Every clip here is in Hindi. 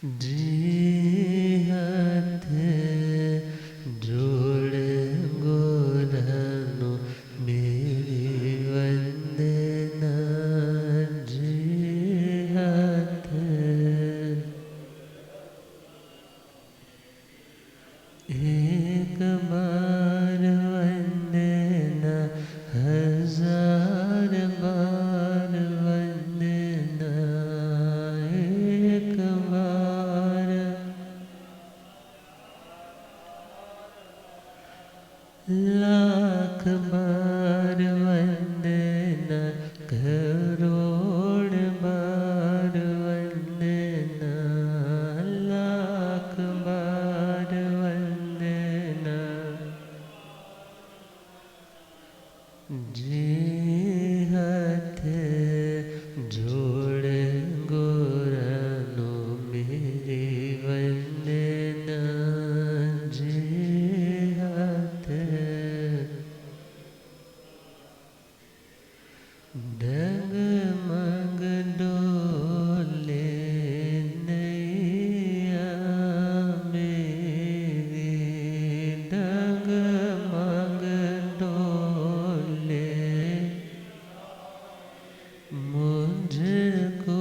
जी हाथ जोड़ गोरनु मेरी वंदना। जी हाथ एक बार वंदना, हजार बार वंदना। एक बार लाख बार वंदना, करोड़ बार वंदना। लाख बार वंदना। जी हाथ जोड़ गोरनु मेरी वंदना। जी हाथ डगमग डोले नैया मेरी। डगमग डोले मुझको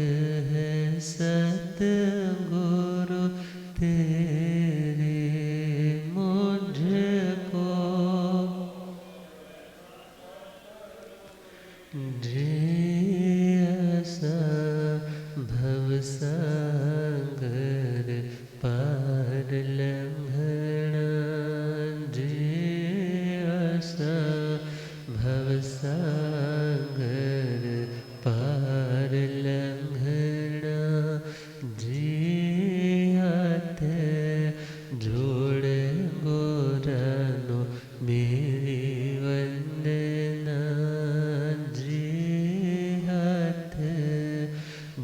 है सतगुरु तेरे। मुझको जैसा भवसागर पार लंघना। जैसा भवसागर पार लंघना। जी हाथ जोड़ गोरनु मेरी वंदना। जी हाथ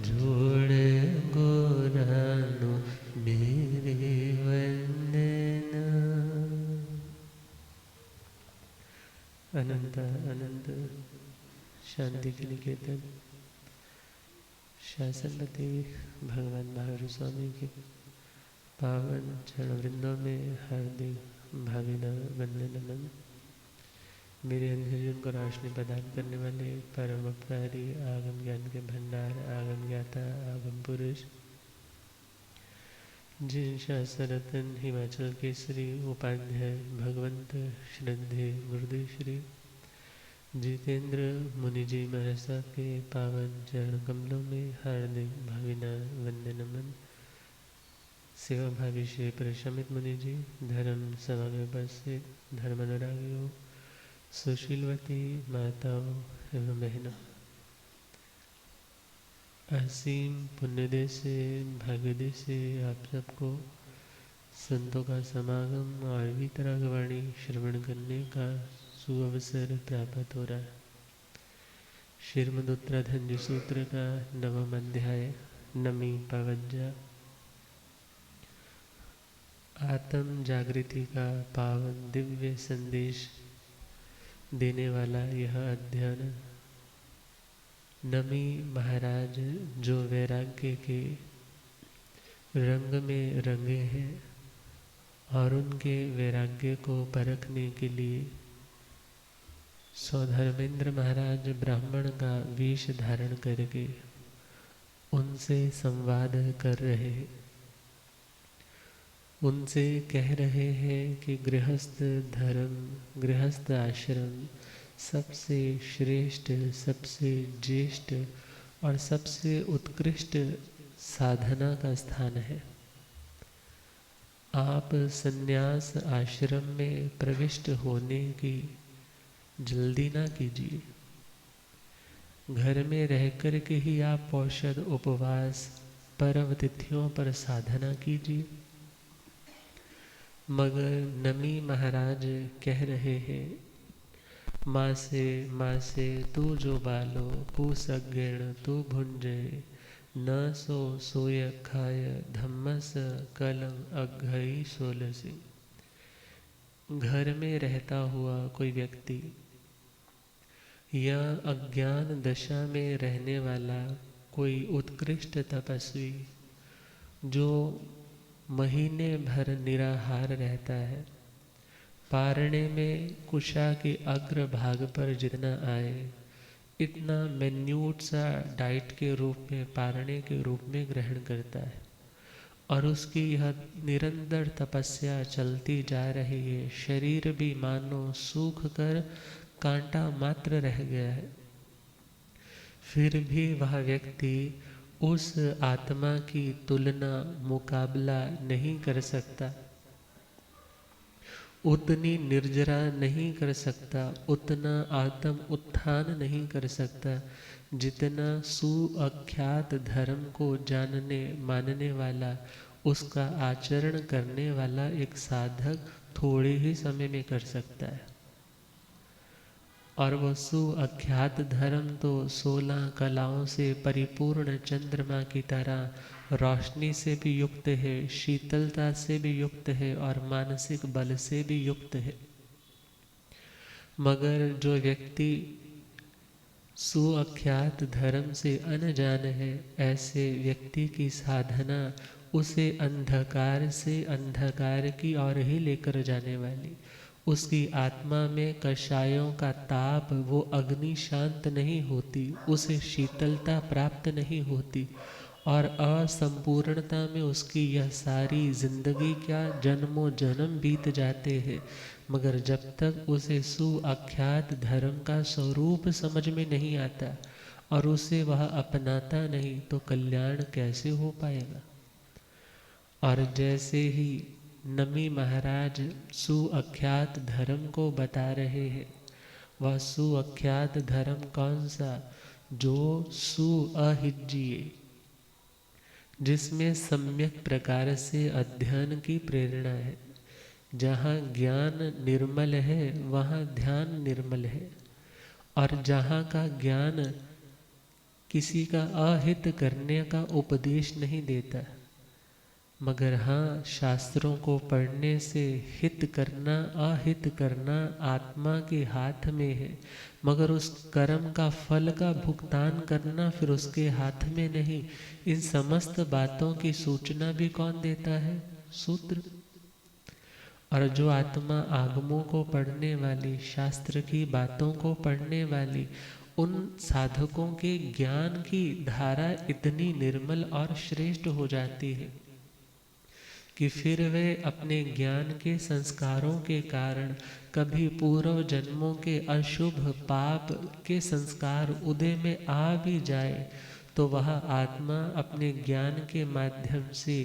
जोड़ गोरनु मेरी वंदना। अनंत अनंत शांति के निकेतन शासनपति भगवान महावीर स्वामी के पावन चरण वृंदों में हार्दिक भावना वंदन नमन। मेरे अंधजन को रोशनी प्रदान करने वाले परम प्यारी आगम ज्ञान के भंडार आगम ज्ञाता आगम पुरुष जिन शासरतन हिमाचल केसरी उपाध्याय भगवंत श्रद्धे गुरुदेव श्री जितेंद्र मुनि जी महाराज साहब के पावन चरण कमलों में हार्दिक भावना वंदन नमन। सेवा भावी श्री प्रशमित मुनि जी, धर्म सभा में उपस्थित धर्मानुरागियों, सुशीलवती माताओं एवं बहनों, असीम पुण्यदय से भाग्योदय से आप सबको संतों का समागम और वितरागवाणी श्रवण करने का सुअवसर प्राप्त हो रहा है। श्रीमद् उत्तराधंज सूत्र का नवम अध्याय नमी पावज्जा आत्म जागृति का पावन दिव्य संदेश देने वाला यह अध्ययन नमी महाराज जो वैराग्य के रंग में रंगे हैं और उनके वैराग्य को परखने के लिए सौधर्मेंद्र महाराज ब्राह्मण का वेश धारण करके उनसे संवाद कर रहे हैं। उनसे कह रहे हैं कि गृहस्थ धर्म गृहस्थ आश्रम सबसे श्रेष्ठ सबसे ज्येष्ठ और सबसे उत्कृष्ट साधना का स्थान है। आप संन्यास आश्रम में प्रविष्ट होने की जल्दी ना कीजिए। घर में रह कर के ही आप औषध उपवास पर्व तिथियों पर साधना कीजिए। मगर नमी महाराज कह रहे हैं, माँ से तू जो बालो पूसज्ञण तू भुंजे न सो सोय खाय धम्मस कलम अघई सोलसी। घर में रहता हुआ कोई व्यक्ति या अज्ञान दशा में रहने वाला कोई उत्कृष्ट तपस्वी जो महीने भर निराहार रहता है, पारणे में कुशा के अग्र भाग पर जितना आए इतना मिन्यूट सा डाइट के रूप में, पारणे के रूप में ग्रहण करता है, और उसकी यह निरंतर तपस्या चलती जा रही है। शरीर भी मानो सूख कर कांटा मात्र रह गया है, फिर भी वह व्यक्ति उस आत्मा की तुलना, मुकाबला नहीं कर सकता, उतनी निर्जरा नहीं कर सकता, उतना आत्म उत्थान नहीं कर सकता जितना सुअख्यात धर्म को जानने मानने वाला, उसका आचरण करने वाला एक साधक थोड़े ही समय में कर सकता है। और वह सुअख्यात धर्म तो 16 कलाओं से परिपूर्ण चंद्रमा की तरह रोशनी से भी युक्त है, शीतलता से भी युक्त है और मानसिक बल से भी युक्त है। मगर जो व्यक्ति सुअख्यात धर्म से अनजान है, ऐसे व्यक्ति की साधना उसे अंधकार से अंधकार की ओर ही लेकर जाने वाली, उसकी आत्मा में कषायों का ताप, वो अग्नि शांत नहीं होती, उसे शीतलता प्राप्त नहीं होती, और असंपूर्णता में उसकी यह सारी जिंदगी क्या जन्मों जन्म बीत जाते हैं। मगर जब तक उसे सुअख्यात धर्म का स्वरूप समझ में नहीं आता और उसे वह अपनाता नहीं, तो कल्याण कैसे हो पाएगा। और जैसे ही नमी महाराज सुअख्यात धर्म को बता रहे हैं, वह सुअख्यात धर्म कौन सा, जो सुअहिज्जीय, जिसमें सम्यक प्रकार से अध्ययन की प्रेरणा है। जहाँ ज्ञान निर्मल है वहाँ ध्यान निर्मल है, और जहाँ का ज्ञान किसी का अहित करने का उपदेश नहीं देता, मगर हाँ, शास्त्रों को पढ़ने से हित करना अहित करना आत्मा के हाथ में है, मगर उस कर्म का फल का भुगतान करना फिर उसके हाथ में नहीं। इन समस्त बातों की सूचना भी कौन देता है, सूत्र। और जो आत्मा आगमों को पढ़ने वाली, शास्त्र की बातों को पढ़ने वाली, उन साधकों के ज्ञान की धारा इतनी निर्मल और श्रेष्ठ हो जाती है कि फिर वे अपने ज्ञान के संस्कारों के कारण कभी पूर्व जन्मों के अशुभ पाप के संस्कार उदय में आ भी जाए, तो वह आत्मा अपने ज्ञान के माध्यम से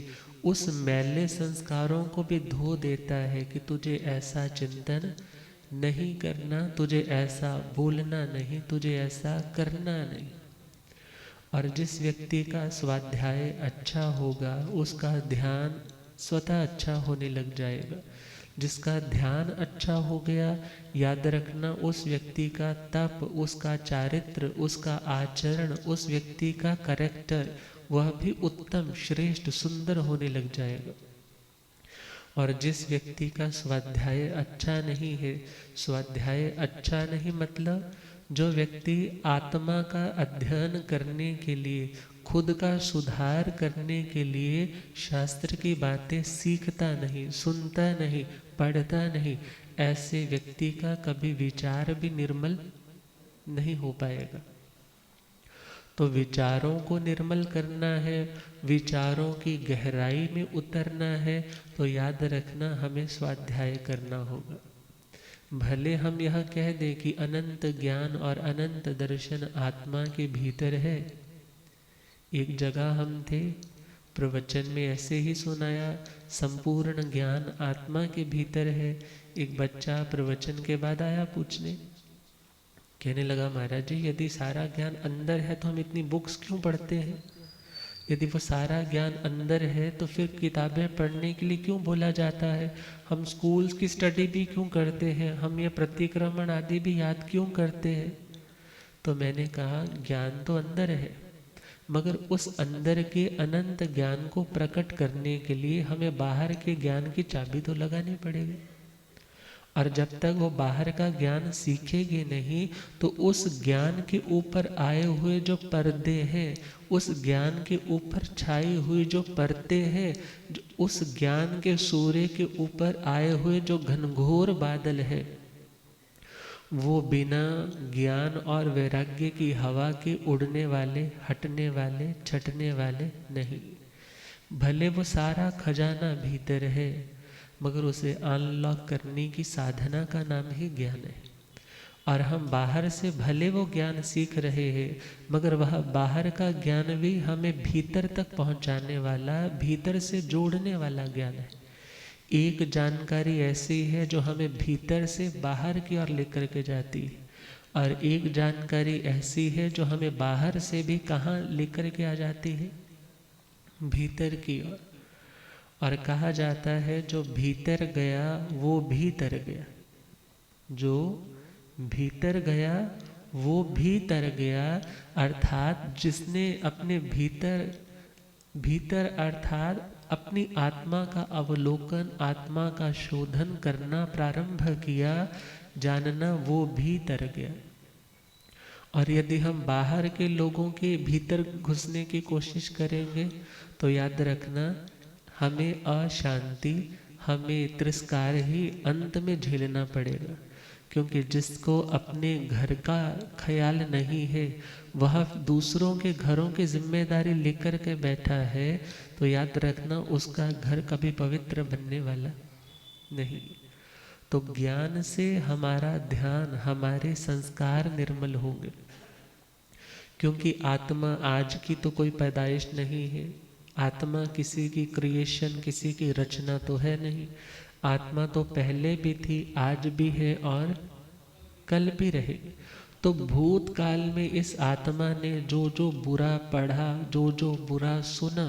उस मैले संस्कारों को भी धो देता है कि तुझे ऐसा चिंतन नहीं करना, तुझे ऐसा बोलना नहीं, तुझे ऐसा करना नहीं। और जिस व्यक्ति का स्वाध्याय अच्छा होगा, उसका ध्यान स्वतः अच्छा होने लग जाएगा। जिसका ध्यान अच्छा हो गया, याद रखना उस व्यक्ति का तप, उसका चारित्र, उसका आचरण, उस व्यक्ति का कैरेक्टर, वह भी उत्तम, श्रेष्ठ, सुंदर होने लग जाएगा। और जिस व्यक्ति का स्वाध्याय अच्छा नहीं है, स्वाध्याय अच्छा नहीं मतलब जो व्यक्ति आत्मा का अध्ययन करने के लिए, खुद का सुधार करने के लिए शास्त्र की बातें सीखता नहीं, सुनता नहीं, पढ़ता नहीं, ऐसे व्यक्ति का कभी विचार भी निर्मल नहीं हो पाएगा। तो विचारों को निर्मल करना है, विचारों की गहराई में उतरना है, तो याद रखना हमें स्वाध्याय करना होगा। भले हम यह कह दें कि अनंत ज्ञान और अनंत दर्शन आत्मा के भीतर है। एक जगह हम थे, प्रवचन में ऐसे ही सुनाया, संपूर्ण ज्ञान आत्मा के भीतर है। एक बच्चा प्रवचन के बाद आया पूछने, कहने लगा महाराज जी, यदि सारा ज्ञान अंदर है तो हम इतनी बुक्स क्यों पढ़ते हैं? यदि वो सारा ज्ञान अंदर है तो फिर किताबें पढ़ने के लिए क्यों बोला जाता है? हम स्कूल्स की स्टडी भी क्यों करते हैं? हम ये प्रतिक्रमण आदि भी याद क्यों करते हैं? तो मैंने कहा ज्ञान तो अंदर है, मगर उस अंदर के अनंत ज्ञान को प्रकट करने के लिए हमें बाहर के ज्ञान की चाबी तो लगानी पड़ेगी। और जब तक वो बाहर का ज्ञान सीखेंगे नहीं तो उस ज्ञान के ऊपर आए हुए जो पर्दे हैं, उस ज्ञान के ऊपर छाई हुई जो परतें हैं, उस ज्ञान के सूर्य के ऊपर आए हुए जो घनघोर बादल है, वो बिना ज्ञान और वैराग्य की हवा के उड़ने वाले, हटने वाले, छटने वाले नहीं। भले वो सारा खजाना भीतर है, मगर उसे अनलॉक करने की साधना का नाम ही ज्ञान है। और हम बाहर से भले वो ज्ञान सीख रहे हैं, मगर वह बाहर का ज्ञान भी हमें भीतर तक पहुंचाने वाला, भीतर से जोड़ने वाला ज्ञान है। एक जानकारी ऐसी है जो हमें भीतर से बाहर की ओर लेकर के जाती है, और एक जानकारी ऐसी है जो हमें बाहर से भी कहाँ लेकर के आ जाती है, भीतर की ओर। और कहा जाता है जो भीतर गया वो भी तर गया, जो भीतर गया वो भी तर गया। अर्थात जिसने अपने भीतर अर्थात अपनी आत्मा का अवलोकन, आत्मा का शोधन करना प्रारंभ किया, जानना वो भी तर गया। और यदि हम बाहर के लोगों के भीतर घुसने की कोशिश करेंगे तो याद रखना, हमें अशांति, हमें तिरस्कार ही अंत में झेलना पड़ेगा। क्योंकि जिसको अपने घर का ख्याल नहीं है, वह दूसरों के घरों की जिम्मेदारी लेकर के बैठा है, तो याद रखना उसका घर कभी पवित्र बनने वाला नहीं। तो ज्ञान से हमारा ध्यान, हमारे संस्कार निर्मल होंगे। क्योंकि आत्मा आज की तो कोई पैदाइश नहीं है, आत्मा किसी की क्रिएशन, किसी की रचना तो है नहीं। आत्मा तो पहले भी थी, आज भी है और कल भी रहेगी। तो भूतकाल में इस आत्मा ने जो जो बुरा पढ़ा, जो जो बुरा सुना,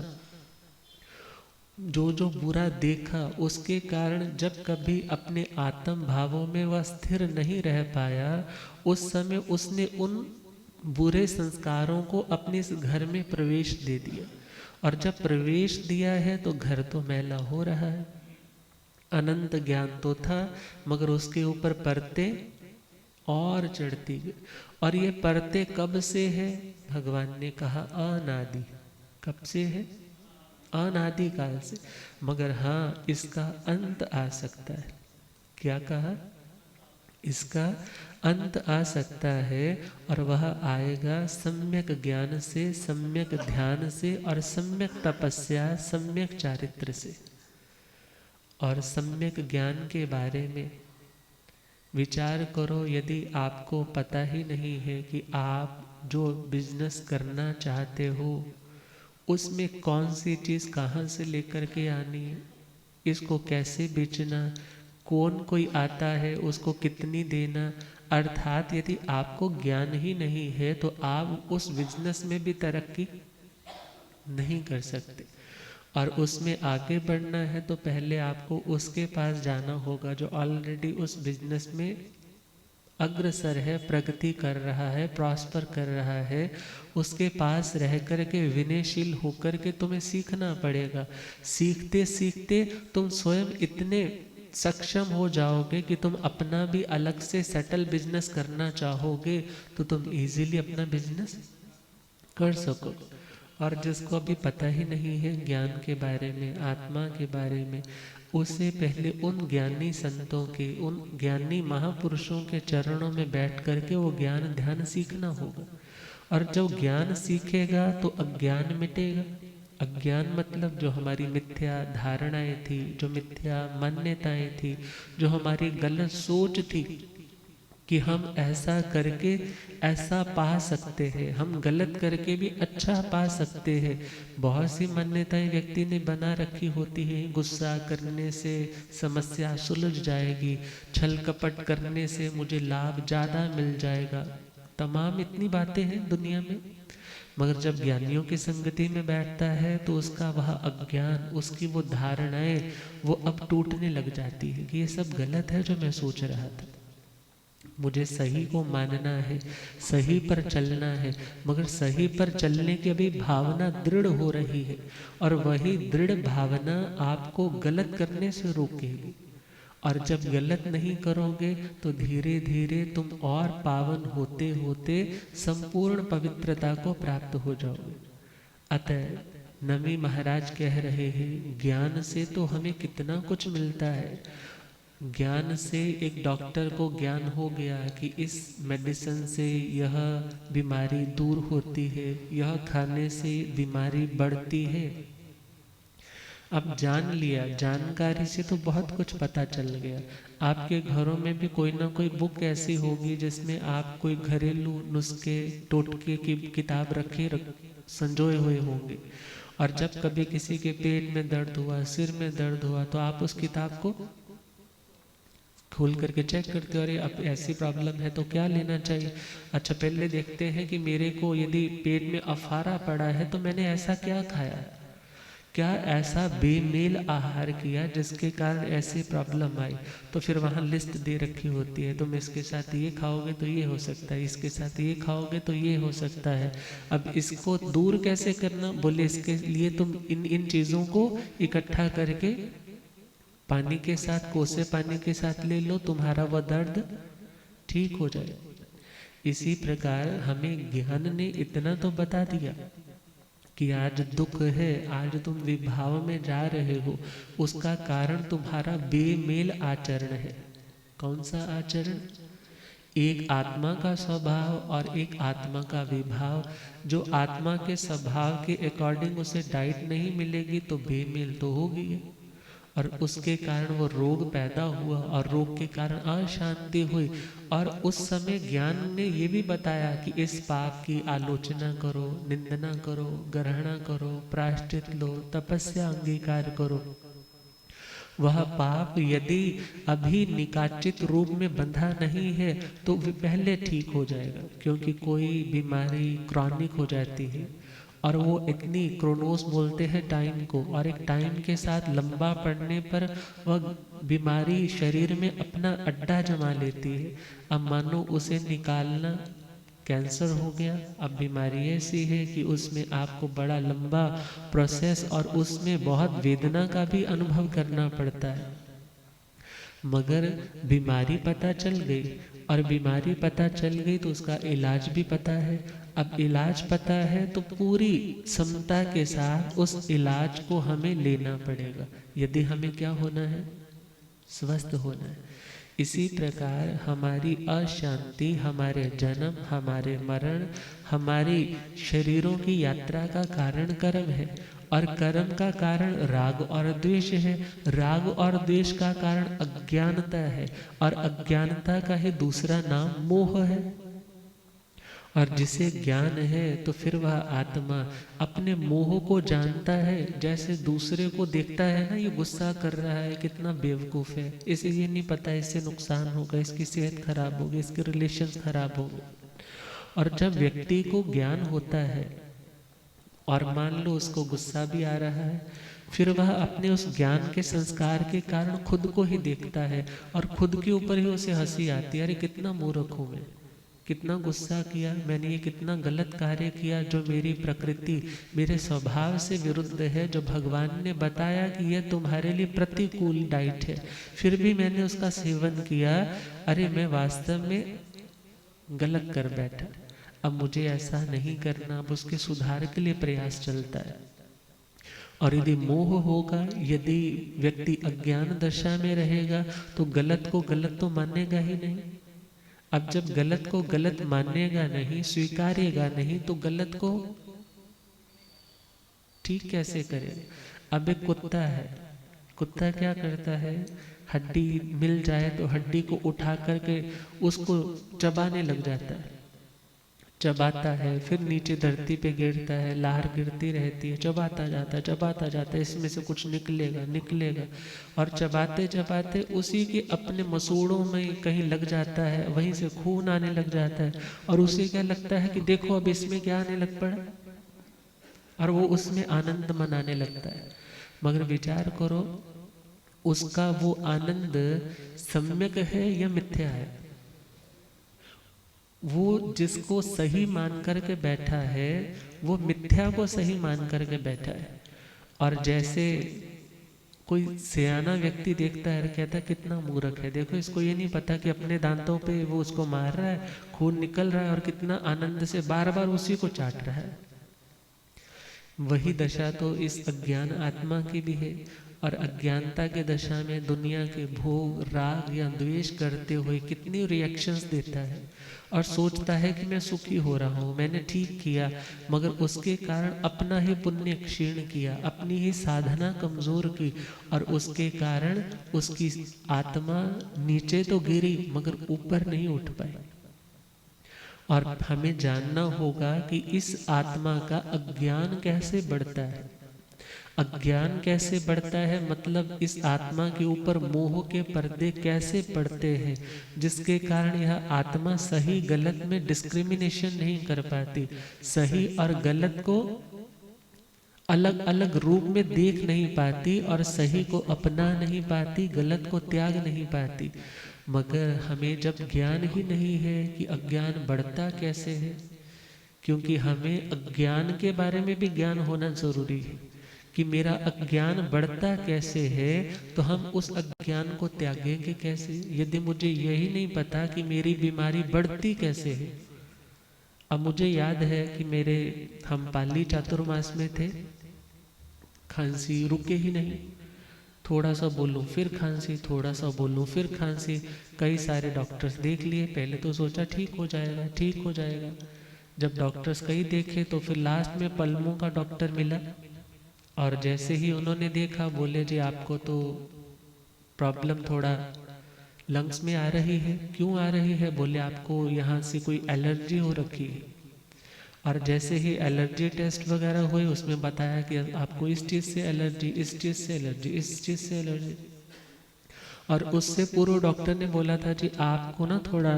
जो जो बुरा देखा, उसके कारण जब कभी अपने आत्म भावों में वह स्थिर नहीं रह पाया, उस समय उसने उन बुरे संस्कारों को अपने इस घर में प्रवेश दे दिया। और जब प्रवेश दिया है तो घर तो मैला हो रहा है। अनंत ज्ञान तो था, मगर उसके ऊपर परतें और चढ़ती गई। और ये परतें कब से है? भगवान ने कहा अनादि। कब से है? अनादि काल से। मगर हाँ, इसका अंत आ सकता है। क्या कहा? इसका अंत आ सकता है, और वह आएगा सम्यक ज्ञान से, सम्यक ध्यान से, और सम्यक तपस्या, सम्यक चारित्र से। और सम्यक ज्ञान के बारे में विचार करो। यदि आपको पता ही नहीं है कि आप जो बिजनेस करना चाहते हो उसमें कौन सी चीज़ कहाँ से लेकर के आनी है, इसको कैसे बेचना, कौन कोई आता है उसको कितनी देना, अर्थात यदि आपको ज्ञान ही नहीं है तो आप उस बिजनेस में भी तरक्की नहीं कर सकते। और उसमें आगे बढ़ना है तो पहले आपको उसके पास जाना होगा जो ऑलरेडी उस बिजनेस में अग्रसर है, प्रगति कर रहा है, प्रॉस्पर कर रहा है। उसके पास रह कर के विनयशील होकर के तुम्हें सीखना पड़ेगा। सीखते सीखते तुम स्वयं इतने सक्षम हो जाओगे कि तुम अपना भी अलग से सेटल बिजनेस करना चाहोगे तो तुम इजीली अपना बिजनेस कर सको। और जिसको अभी पता ही नहीं है ज्ञान के बारे में, आत्मा के बारे में, उसे पहले उन ज्ञानी संतों के, उन ज्ञानी महापुरुषों के चरणों में बैठ करके वो ज्ञान ध्यान सीखना होगा। और जब ज्ञान सीखेगा तो अज्ञान मिटेगा। अज्ञान मतलब जो हमारी मिथ्या धारणाएं थी, जो मिथ्या मान्यताएं थी, जो हमारी गलत सोच थी कि हम ऐसा करके ऐसा पा सकते हैं, हम गलत करके भी अच्छा पा सकते हैं। बहुत सी मान्यताएं व्यक्ति ने बना रखी होती हैं। गुस्सा करने से समस्या सुलझ जाएगी, छल कपट करने से मुझे लाभ ज़्यादा मिल जाएगा, तमाम इतनी बातें हैं दुनिया में। मगर जब ज्ञानियों की संगति में बैठता है तो उसका वह अज्ञान, उसकी वो धारणाएं वो अब टूटने लग जाती है कि ये सब गलत है जो मैं सोच रहा था। मुझे सही को मानना है, सही पर चलना है, मगर सही पर चलने की अभी भावना दृढ़ हो रही है, और वही दृढ़ भावना आपको गलत करने से रोकेगी। और जब गलत नहीं करोगे तो धीरे धीरे तुम और पावन होते होते संपूर्ण पवित्रता को प्राप्त हो जाओगे। अतः नमी महाराज कह रहे हैं, ज्ञान से तो हमें कितना कुछ मिलता है। ज्ञान से एक डॉक्टर को ज्ञान हो गया कि इस मेडिसिन से यह बीमारी दूर होती है, यह खाने से बीमारी बढ़ती है। अब जान लिया, जानकारी से तो बहुत कुछ पता चल गया। आपके घरों में भी कोई ना कोई बुक ऐसी होगी जिसमें आप कोई घरेलू नुस्खे टोटके की किताब संजोए हुए होंगे। और जब कभी किसी के पेट में दर्द हुआ, सिर में दर्द हुआ, तो आप उस किताब को खोल करके चेक करते हो, अरे अब ऐसी प्रॉब्लम है तो क्या लेना चाहिए। अच्छा, पहले देखते हैं कि मेरे को यदि पेट में अफारा पड़ा है तो मैंने ऐसा क्या खाया, क्या ऐसा बेमेल आहार किया जिसके कारण ऐसी प्रॉब्लम आई। तो फिर वहाँ लिस्ट दे रखी होती है, तुम इसके साथ ये खाओगे तो ये हो सकता है, इसके साथ ये खाओगे तो ये हो सकता है। अब इसको दूर कैसे करना, बोले इसके लिए तुम इन इन चीज़ों को इकट्ठा करके पानी के साथ, कोसे पानी के साथ ले लो, तुम्हारा वह दर्द ठीक हो जाए। इसी प्रकार हमें ज्ञान ने इतना तो बता दिया कि आज दुख है, आज तुम विभाव में जा रहे हो, उसका कारण तुम्हारा बेमेल आचरण है। कौन सा आचरण? एक आत्मा का स्वभाव और एक आत्मा का विभाव। जो आत्मा के स्वभाव के अकॉर्डिंग उसे डाइट नहीं मिलेगी तो बेमेल तो होगी, और उसके कारण वो रोग पैदा हुआ और रोग के कारण अशांति हुई। और उस समय ज्ञान ने ये भी बताया कि इस पाप की आलोचना करो, निंदना करो, ग्रहणा करो, प्रायश्चित लो, तपस्या अंगीकार करो। वह पाप यदि अभी निकाचित रूप में बंधा नहीं है तो पहले ठीक हो जाएगा, क्योंकि कोई बीमारी क्रॉनिक हो जाती है और वो इतनी क्रोनोस बोलते हैं टाइम को, और एक टाइम के साथ लंबा पड़ने पर वह बीमारी शरीर में अपना अड्डा जमा लेती है। अब मानो उसे निकालना, कैंसर हो गया, अब बीमारी ऐसी है कि उसमें आपको बड़ा लंबा प्रोसेस और उसमें बहुत वेदना का भी अनुभव करना पड़ता है। मगर बीमारी पता चल गई, और बीमारी पता चल गई तो उसका इलाज भी पता है। अब इलाज पता है तो पूरी क्षमता के साथ उस इलाज को हमें लेना पड़ेगा, यदि हमें क्या होना है, स्वस्थ होना है। इसी प्रकार हमारी अशांति, हमारे जन्म, हमारे मरण, हमारी शरीरों की यात्रा का कारण कर्म है, और कर्म का कारण राग और द्वेष है। राग और द्वेष का कारण अज्ञानता है, और अज्ञानता का ही दूसरा नाम मोह है। और जिसे ज्ञान है तो फिर वह आत्मा अपने मोह को जानता है। जैसे दूसरे को देखता है ना, ये गुस्सा कर रहा है, कितना बेवकूफ़ है, इसे ये नहीं पता इससे नुकसान होगा, इसकी सेहत खराब होगी, इसके रिलेशंस खराब होंगे। और जब व्यक्ति को ज्ञान होता है और मान लो उसको गुस्सा भी आ रहा है, फिर वह अपने उस ज्ञान के संस्कार के कारण खुद को ही देखता है और खुद के ऊपर ही उसे हंसी आती है, अरे कितना मूर्ख हूँ मैं, कितना गुस्सा किया मैंने, ये कितना गलत कार्य किया जो मेरी प्रकृति, मेरे स्वभाव से विरुद्ध है, जो भगवान ने बताया कि यह तुम्हारे लिए प्रतिकूल डाइट है, फिर भी मैंने उसका सेवन किया। अरे मैं वास्तव में गलत कर बैठा, अब मुझे ऐसा नहीं करना, अब उसके सुधार के लिए प्रयास चलता है। और यदि मोह होगा, यदि व्यक्ति अज्ञान दशा में रहेगा तो गलत को गलत तो मानेगा ही नहीं। अब जब गलत को गलत मानेगा नहीं, स्वीकारेगा नहीं, तो गलत को ठीक कैसे करेगा। अब एक कुत्ता है, कुत्ता क्या करता है, हड्डी मिल जाए तो हड्डी को उठा करके उसको चबाने लग जाता है, चबाता है, फिर नीचे धरती पे गिरता है, लार गिरती रहती है, चबाता जाता है, चबाता जाता है, इसमें से कुछ निकलेगा निकलेगा, और चबाते चबाते उसी के अपने मसूड़ों में कहीं लग जाता है, वहीं से खून आने लग जाता है, और उसे क्या लगता है कि देखो अब इसमें क्या आने लग पड़ा, और वो उसमें आनंद मनाने लगता है। मगर विचार करो, उसका वो आनंद सम्यक है या मिथ्या है। वो जिसको सही मान करके बैठा है वो मिथ्या को सही मान करके बैठा है। और जैसे कोई सियाना व्यक्ति देखता है, कहता है कितना मूर्ख है, देखो इसको ये नहीं पता कि अपने दांतों पे वो उसको मार रहा है, खून निकल रहा है और कितना आनंद से बार बार उसी को चाट रहा है। वही दशा तो इस अज्ञान आत्मा की भी है। और अज्ञानता के दशा में दुनिया के भोग, राग या द्वेष करते हुए कितनी रिएक्शंस देता है और सोचता है कि मैं सुखी हो रहा हूँ, मैंने ठीक किया, मगर उसके कारण अपना ही पुण्य क्षीण किया, अपनी ही साधना कमजोर की और उसके कारण उसकी आत्मा नीचे तो गिरी मगर ऊपर नहीं उठ पाई। और हमें जानना होगा कि इस आत्मा का अज्ञान कैसे बढ़ता है। अज्ञान कैसे बढ़ता है मतलब इस आत्मा के ऊपर मोह के पर्दे कैसे पड़ते हैं, जिसके कारण यह आत्मा सही गलत में डिस्क्रिमिनेशन नहीं कर पाती, सही और गलत को अलग अलग रूप में देख नहीं पाती और सही को अपना नहीं पाती, गलत को त्याग नहीं पाती। मगर हमें जब ज्ञान ही नहीं है कि अज्ञान बढ़ता कैसे है, क्योंकि हमें अज्ञान के बारे में भी ज्ञान होना जरूरी है कि मेरा अज्ञान बढ़ता कैसे है, तो हम उस अज्ञान को त्यागेंगे कैसे यदि मुझे यही नहीं पता कि मेरी बीमारी बढ़ती कैसे है। अब मुझे याद है कि हम पाली चातुर्मास में थे, खांसी रुके ही नहीं, थोड़ा सा बोलूं फिर खांसी, थोड़ा सा बोलूं फिर खांसी, कई सारे डॉक्टर्स देख लिए, पहले तो सोचा ठीक हो जाएगा ठीक हो जाएगा, जब डॉक्टर्स कई देखे तो फिर लास्ट में पल्मों का डॉक्टर मिला और जैसे ही उन्होंने देखा बोले जी आपको तो प्रॉब्लम थोड़ा लंग्स में आ रही है। क्यों आ रही है? बोले आपको यहाँ से कोई एलर्जी हो रखी है। और जैसे ही एलर्जी टेस्ट वगैरह हुए उसमें बताया कि आपको इस चीज़ से एलर्जी, इस चीज़ से एलर्जी, इस चीज़ से एलर्जी। और उससे पूर्व डॉक्टर ने बोला था जी आपको ना थोड़ा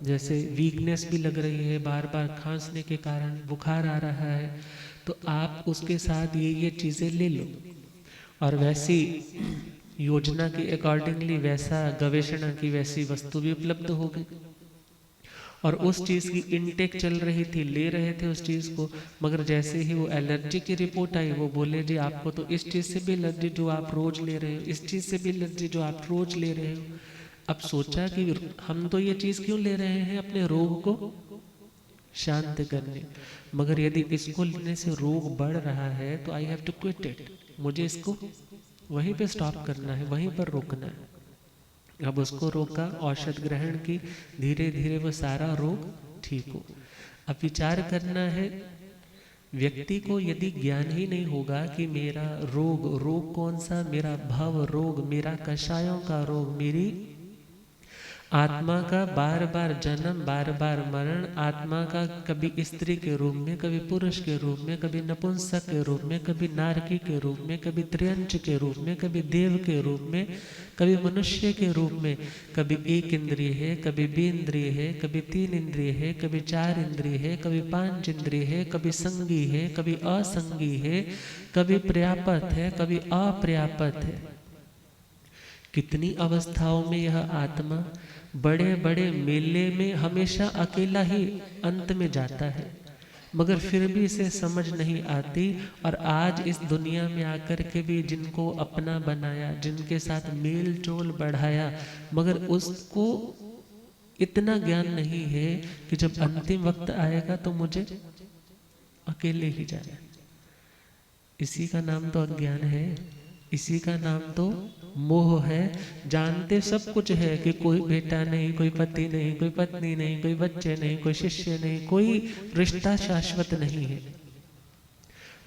जैसे वीकनेस भी लग रही है, बार बार खांसने के कारण बुखार आ रहा है, तो आप उसके साथ ये चीज़ें ले लो। और वैसी योजना के अकॉर्डिंगली वैसा गवेषणा की वैसी वस्तु भी उपलब्ध हो गई और उस चीज़ की इनटेक चल रही थी, ले रहे थे उस चीज़ को। मगर जैसे ही वो एलर्जी की रिपोर्ट आई वो बोले जी आपको तो इस चीज़ से भी एलर्जी जो आप रोज ले रहे हो, इस चीज़ से भी एलर्जी जो आप रोज ले रहे हो। अब सोचा कि हम तो ये चीज़ क्यों ले रहे हैं, अपने रोग को शांत करने, मगर यदि इसको लेने से रोग बढ़ रहा है तो I have to quit it, मुझे इसको वहीं पे स्टॉप करना है, वहीं पर रोकना है। अब उसको रोका, औषध ग्रहण की, धीरे धीरे वो सारा रोग ठीक हो। अब विचार करना है व्यक्ति को यदि ज्ञान ही नहीं होगा कि मेरा रोग कौन सा, मेरा भव रोग, मेरा कषायों का रोग, मेरी आत्मा का बार बार जन्म, बार बार मरण, आत्मा का कभी स्त्री के रूप में, कभी पुरुष के रूप में, कभी नपुंसक के रूप में, कभी नारकी के रूप में, कभी त्रियंच के रूप में, कभी देव के रूप में, कभी मनुष्य के रूप में, कभी एक इंद्रिय है, कभी 2 इंद्रिय है, कभी 3 इंद्रिय है, कभी 4 इंद्रिय है, कभी 5 इंद्रिय है, कभी संगी है, कभी असंगी है, कभी पर्याप्त है, कभी अपर्याप्त है। कितनी अवस्थाओं में यह आत्मा बड़े बड़े मेले में हमेशा अकेला ही अंत में जाता है, मगर फिर भी इसे समझ नहीं आती। और आज इस दुनिया में आकर के भी जिनको अपना बनाया, जिनके साथ मेल जोल बढ़ाया, मगर उसको इतना ज्ञान नहीं है कि जब अंतिम वक्त आएगा तो मुझे अकेले ही जाना। इसी का नाम तो अज्ञान है, इसी का नाम तो मोह है। जानते सब कुछ है कि कोई बेटा नहीं, कोई पति नहीं, कोई पत्नी नहीं, कोई बच्चे नहीं, कोई शिष्य नहीं, कोई रिश्ता शाश्वत नहीं है,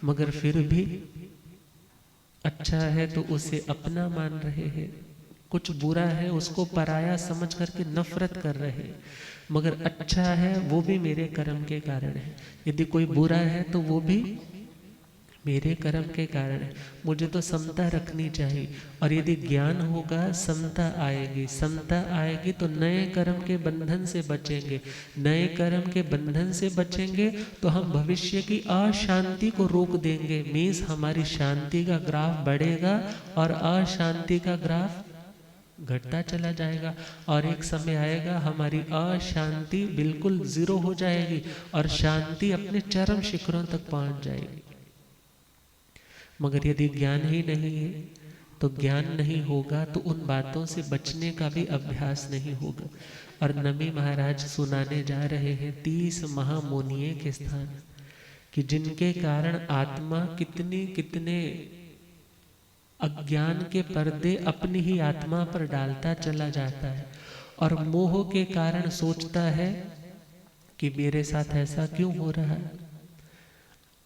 मगर फिर भी अच्छा है तो उसे अपना मान रहे हैं, कुछ बुरा है उसको पराया समझ करके नफरत कर रहे हैं, मगर अच्छा है वो भी मेरे कर्म के कारण है। यदि कोई बुरा है तो वो भी मेरे कर्म के कारण है, मुझे तो समता रखनी चाहिए। और यदि ज्ञान होगा समता आएगी, समता आएगी तो नए कर्म के बंधन से बचेंगे, नए कर्म के बंधन से बचेंगे तो हम भविष्य की अशांति को रोक देंगे। मीन्स हमारी शांति का ग्राफ बढ़ेगा और अशांति का ग्राफ घटता चला जाएगा। और एक समय आएगा हमारी अशांति बिल्कुल 0 हो जाएगी और शांति अपने चरम शिखरों तक पहुंच जाएगी। मगर यदि ज्ञान ही नहीं है तो ज्ञान नहीं होगा तो उन बातों से बचने का भी अभ्यास नहीं होगा। और नमी महाराज सुनाने जा रहे हैं 30 महामुनिये के स्थान, कि जिनके कारण आत्मा कितने कितने अज्ञान के पर्दे अपनी ही आत्मा पर डालता चला जाता है, और मोह के कारण सोचता है कि मेरे साथ ऐसा क्यों हो रहा है।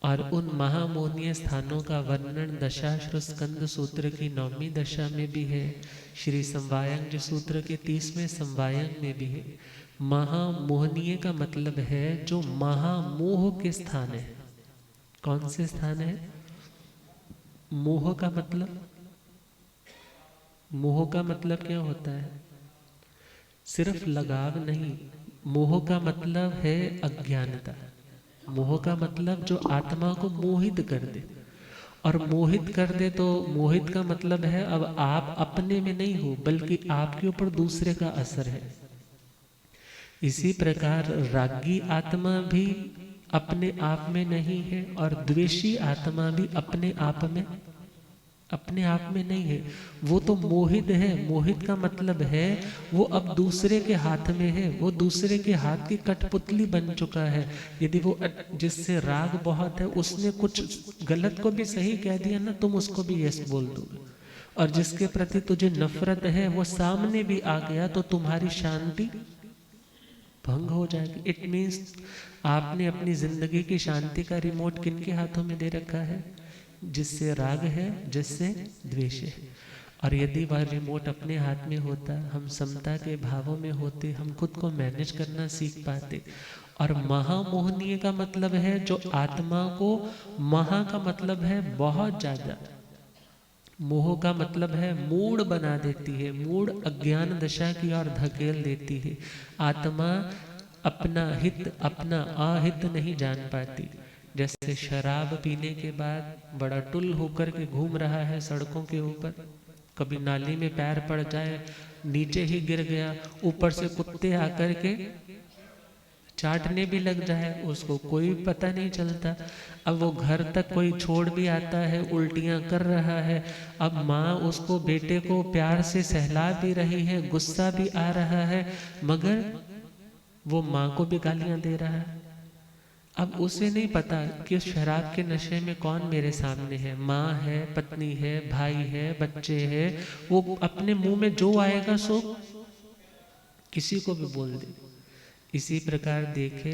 और उन महामोहनीय स्थानों का वर्णन दशाश्र स्कंद सूत्र की 9वीं दशा में भी है, श्री संवायंग सूत्र के 30वें संवायंग में भी है। महामोहनीय का मतलब है जो महामोह के स्थान है। कौन से स्थान है? मोह का मतलब, मोह का मतलब क्या होता है? सिर्फ लगाव नहीं, मोह का मतलब है अज्ञानता। मोह का मतलब जो आत्मा को मोहित कर दे, और मोहित कर दे तो मोहित का मतलब है अब आप अपने में नहीं हो, बल्कि आपके ऊपर दूसरे का असर है। इसी प्रकार रागी आत्मा भी अपने आप में नहीं है, और द्वेषी आत्मा भी अपने आप में नहीं है। वो तो मोहित है। मोहित का मतलब है वो अब दूसरे के हाथ में है, वो दूसरे के हाथ की कठपुतली बन चुका है। यदि वो जिससे राग बहुत है, उसने कुछ गलत को भी सही कह दिया ना, तुम उसको भी यस बोल दोगे। और जिसके प्रति तुझे नफरत है वो सामने भी आ गया तो तुम्हारी शांति भंग हो जाएगी। इट मीन्स आपने अपनी जिंदगी की शांति का रिमोट किनके हाथों में दे रखा है? जिससे राग है, जिससे द्वेष है। और यदि वह रिमोट अपने हाथ में होता, हम समता के भावों में होते, हम खुद को मैनेज करना सीख पाते। और महामोहनीय का मतलब है जो आत्मा को, महा का मतलब है बहुत ज्यादा, मोह का मतलब है मूड बना देती है, मूड अज्ञान दशा की ओर धकेल देती है। आत्मा अपना हित, अपना अहित नहीं जान पाती। जैसे शराब पीने के बाद बड़ा टुल होकर के घूम रहा है सड़कों के ऊपर, कभी नाली में पैर पड़ जाए, नीचे ही गिर गया, ऊपर से कुत्ते आकर के चाटने भी लग जाए, उसको कोई पता नहीं चलता। अब वो घर तक कोई छोड़ भी आता है, उल्टियां कर रहा है। अब माँ उसको, बेटे को प्यार से सहला भी रही है, गुस्सा भी आ रहा है, मगर वो माँ को भी गालियां दे रहा है। अब उसे नहीं पता कि शराब के नशे में कौन मेरे सामने है, माँ है, पत्नी है, भाई है, बच्चे हैं। वो अपने मुंह में जो आएगा सो किसी को भी बोल दे। इसी प्रकार देखे,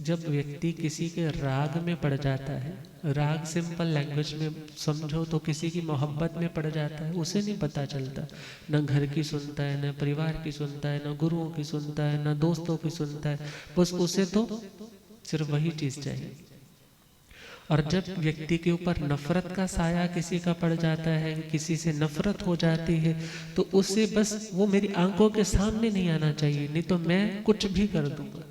जब व्यक्ति किसी के राग में पड़ जाता है, राग सिंपल लैंग्वेज में समझो तो किसी की मोहब्बत में पड़ जाता है, उसे नहीं पता चलता, न घर की सुनता है, न परिवार की सुनता है, न गुरुओं की सुनता है, न दोस्तों की सुनता है, बस उसे तो सिर्फ वही चीज चाहिए। और जब व्यक्ति के ऊपर नफरत का साया किसी का पड़ जाता है, किसी से नफरत हो जाती है, तो उसे बस वो मेरी आंखों के सामने नहीं आना चाहिए, नहीं तो मैं कुछ भी कर दूंगा।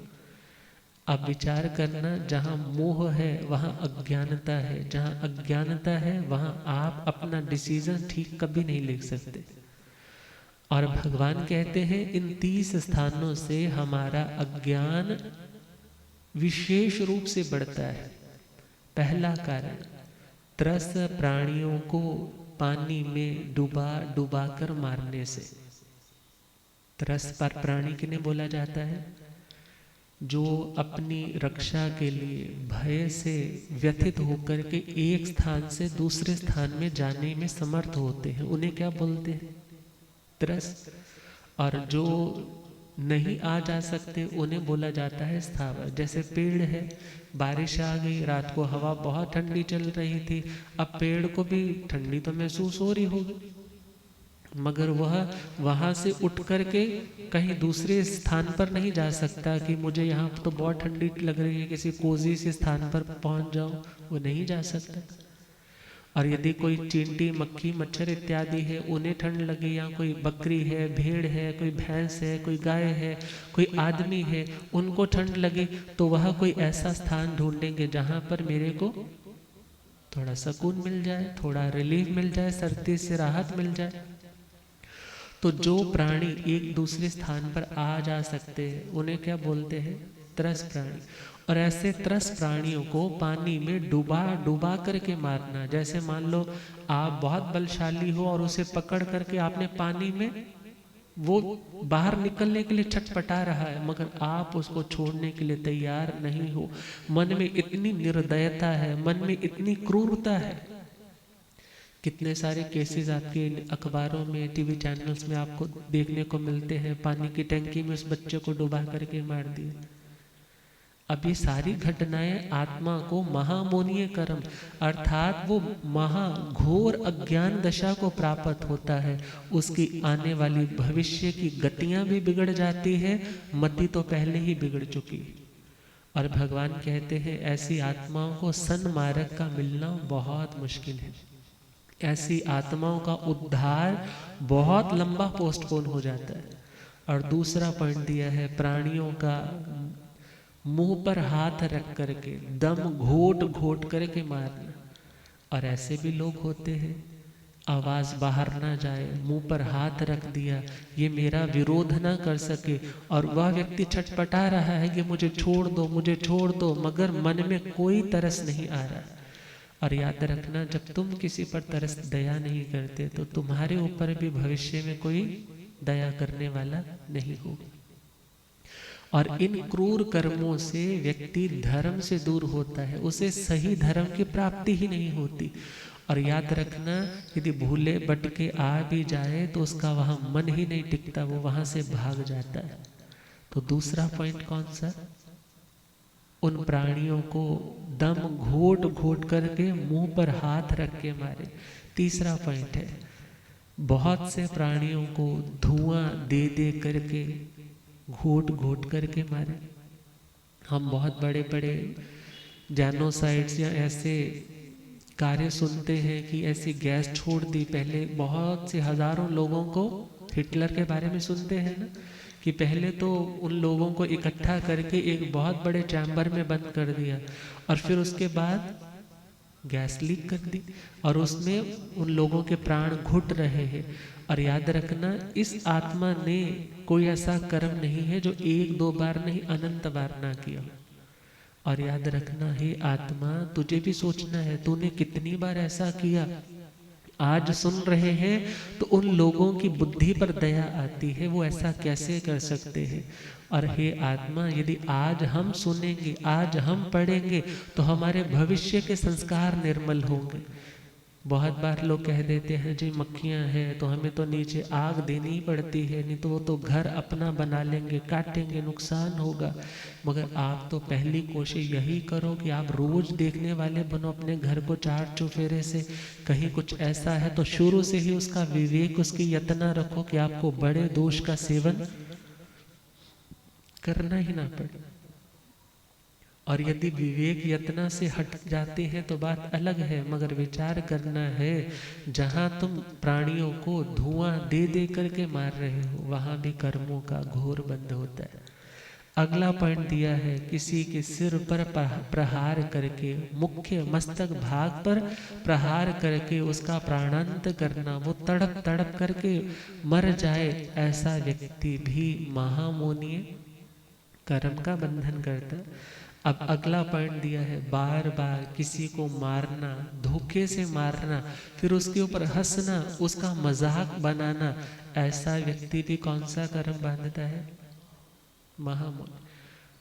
अब विचार करना, जहाँ मोह है वहाँ अज्ञानता है, जहाँ अज्ञानता है वहाँ आप अपना डिसीजन ठीक कभी नहीं ले सकते। और भगवान कहते हैं इन 30 स्थानों से हमारा अज्ञान विशेष रूप से बढ़ता है। पहला कारण, त्रस प्राणियों को पानी में डुबा डुबा कर मारने से। त्रस पर प्राणी किन्हें बोला जाता है? जो अपनी रक्षा के लिए भय से व्यथित होकर के एक स्थान से दूसरे स्थान में जाने में समर्थ होते हैं, उन्हें क्या बोलते हैं? त्रस। और जो नहीं आ जा सकते उन्हें बोला जाता है स्थावर। जैसे पेड़ है, बारिश आ गई, रात को हवा बहुत ठंडी चल रही थी, अब पेड़ को भी ठंडी तो महसूस हो रही होगी, मगर वह वहां से उठ करके कहीं दूसरे स्थान पर नहीं जा सकता कि मुझे यहाँ तो बहुत ठंडी लग रही है, किसी कोजी से स्थान पर पहुंच जाऊं, वो नहीं जा सकता। और यदि कोई चींटी, मक्खी, मच्छर इत्यादि है, उन्हें ठंड लगे, या कोई बकरी है, भेड़ है, कोई भैंस है, कोई गाय है, कोई आदमी है, उनको ठंड लगे, तो वह कोई ऐसा स्थान ढूंढेंगे जहां पर मेरे को थोड़ा सुकून मिल जाए, थोड़ा रिलीफ मिल जाए, सर्दी से राहत मिल जाए। तो जो प्राणी एक दूसरे स्थान पर आ जा सकते हैं उन्हें क्या बोलते हैं? त्रस प्राणी। और ऐसे त्रस प्राणियों को पानी में डुबा डुबा करके मारना। जैसे मान लो आप बहुत बलशाली हो और उसे पकड़ करके आपने पानी में, वो बाहर निकलने के लिए छटपटा रहा है मगर आप उसको छोड़ने के लिए तैयार नहीं हो। मन में इतनी निर्दयता है, मन में इतनी क्रूरता है। कितने सारे केसेस आपके अखबारों में, टीवी चैनल्स में आपको देखने को मिलते हैं। पानी की टंकी में उस बच्चे को डुबा करके मार दिया। अब ये सारी घटनाएं आत्मा को महामोनीय कर्म अर्थात वो महाघोर अज्ञान दशा को प्राप्त होता है। उसकी आने वाली भविष्य की गतियां भी बिगड़ जाती है, मति तो पहले ही बिगड़ चुकी। और भगवान कहते हैं ऐसी आत्माओं को सन्मार्ग का मिलना बहुत मुश्किल है। ऐसी आत्माओं का उद्धार बहुत लंबा पोस्टपोन हो जाता है। और दूसरा पॉइंट दिया है प्राणियों का मुंह पर हाथ रख करके दम घोट घोट करके मारना। और ऐसे भी लोग होते हैं, आवाज बाहर ना जाए, मुंह पर हाथ रख दिया, ये मेरा विरोध ना कर सके, और वह व्यक्ति छटपटा रहा है कि मुझे छोड़ दो, मुझे छोड़ दो, मगर मन में कोई तरस नहीं आ रहा। और याद रखना, जब तुम किसी पर तरस दया नहीं करते तो तुम्हारे ऊपर भी भविष्य में कोई दया करने वाला नहीं होगा। और इन क्रूर कर्मों से व्यक्ति धर्म से दूर होता है, उसे सही धर्म की प्राप्ति ही नहीं होती। और याद रखना, यदि भूले भटके आ भी जाए तो उसका वहां मन ही नहीं टिकता, वो वहां से भाग जाता है। तो दूसरा पॉइंट कौन सा? उन प्राणियों को दम घोट घोट करके मुंह पर हाथ रख के मारे। तीसरा पॉइंट है, बहुत से प्राणियों को धुआं दे दे करके घोट घोट करके मारे। हम बहुत बड़े बड़े जेनोसाइड्स या ऐसे कार्य सुनते हैं कि ऐसी गैस छोड़ दी। पहले बहुत से हजारों लोगों को, हिटलर के बारे में सुनते हैं ना, कि पहले तो उन लोगों को इकट्ठा करके एक बहुत बड़े चैम्बर में बंद कर दिया और फिर उसके बाद गैस लीक कर दी और उसमें उन लोगों के प्राण घुट रहे हैं। और याद रखना, इस आत्मा ने कोई ऐसा कर्म नहीं है जो एक दो बार नहीं अनंत बार ना किया। और याद रखना, हे आत्मा, तुझे भी सोचना है तूने कितनी बार ऐसा किया। आज सुन रहे हैं तो उन लोगों की बुद्धि पर दया आती है, वो ऐसा कैसे कर सकते हैं। और हे आत्मा, यदि आज हम सुनेंगे, आज हम पढ़ेंगे तो हमारे भविष्य के संस्कार निर्मल होंगे। बहुत बार लोग कह देते हैं जी मक्खियां हैं तो हमें तो नीचे आग देनी ही पड़ती है, नहीं तो वो तो घर अपना बना लेंगे, काटेंगे, नुकसान होगा। मगर आप तो पहली कोशिश यही करो कि आप रोज देखने वाले बनो अपने घर को चार चुफेरे से। कहीं कुछ ऐसा है तो शुरू से ही उसका विवेक, उसकी यत्न रखो कि आपको बड़े दोष का सेवन करना ही ना पड़े। और यदि विवेक यत्न से हट जाते हैं तो बात अलग है, मगर विचार करना है, जहां तुम प्राणियों को धुआं दे दे करके मार रहे हो वहां भी कर्मों का घोर बंध होता है। अगला पॉइंट दिया है, किसी के सिर पर प्रहार करके, मुख्य मस्तक भाग पर प्रहार करके उसका प्राणांत करना, वो तड़प तड़प करके मर जाए, ऐसा व्यक्ति भी महामोनीय कर्म का बंधन करता है। अब अगला पॉइंट दिया है, बार बार किसी को मारना, धोखे से मारना, फिर उसके ऊपर हंसना, उसका मजाक बनाना, ऐसा व्यक्ति भी कौन सा कर्म बांधता है? महामोह।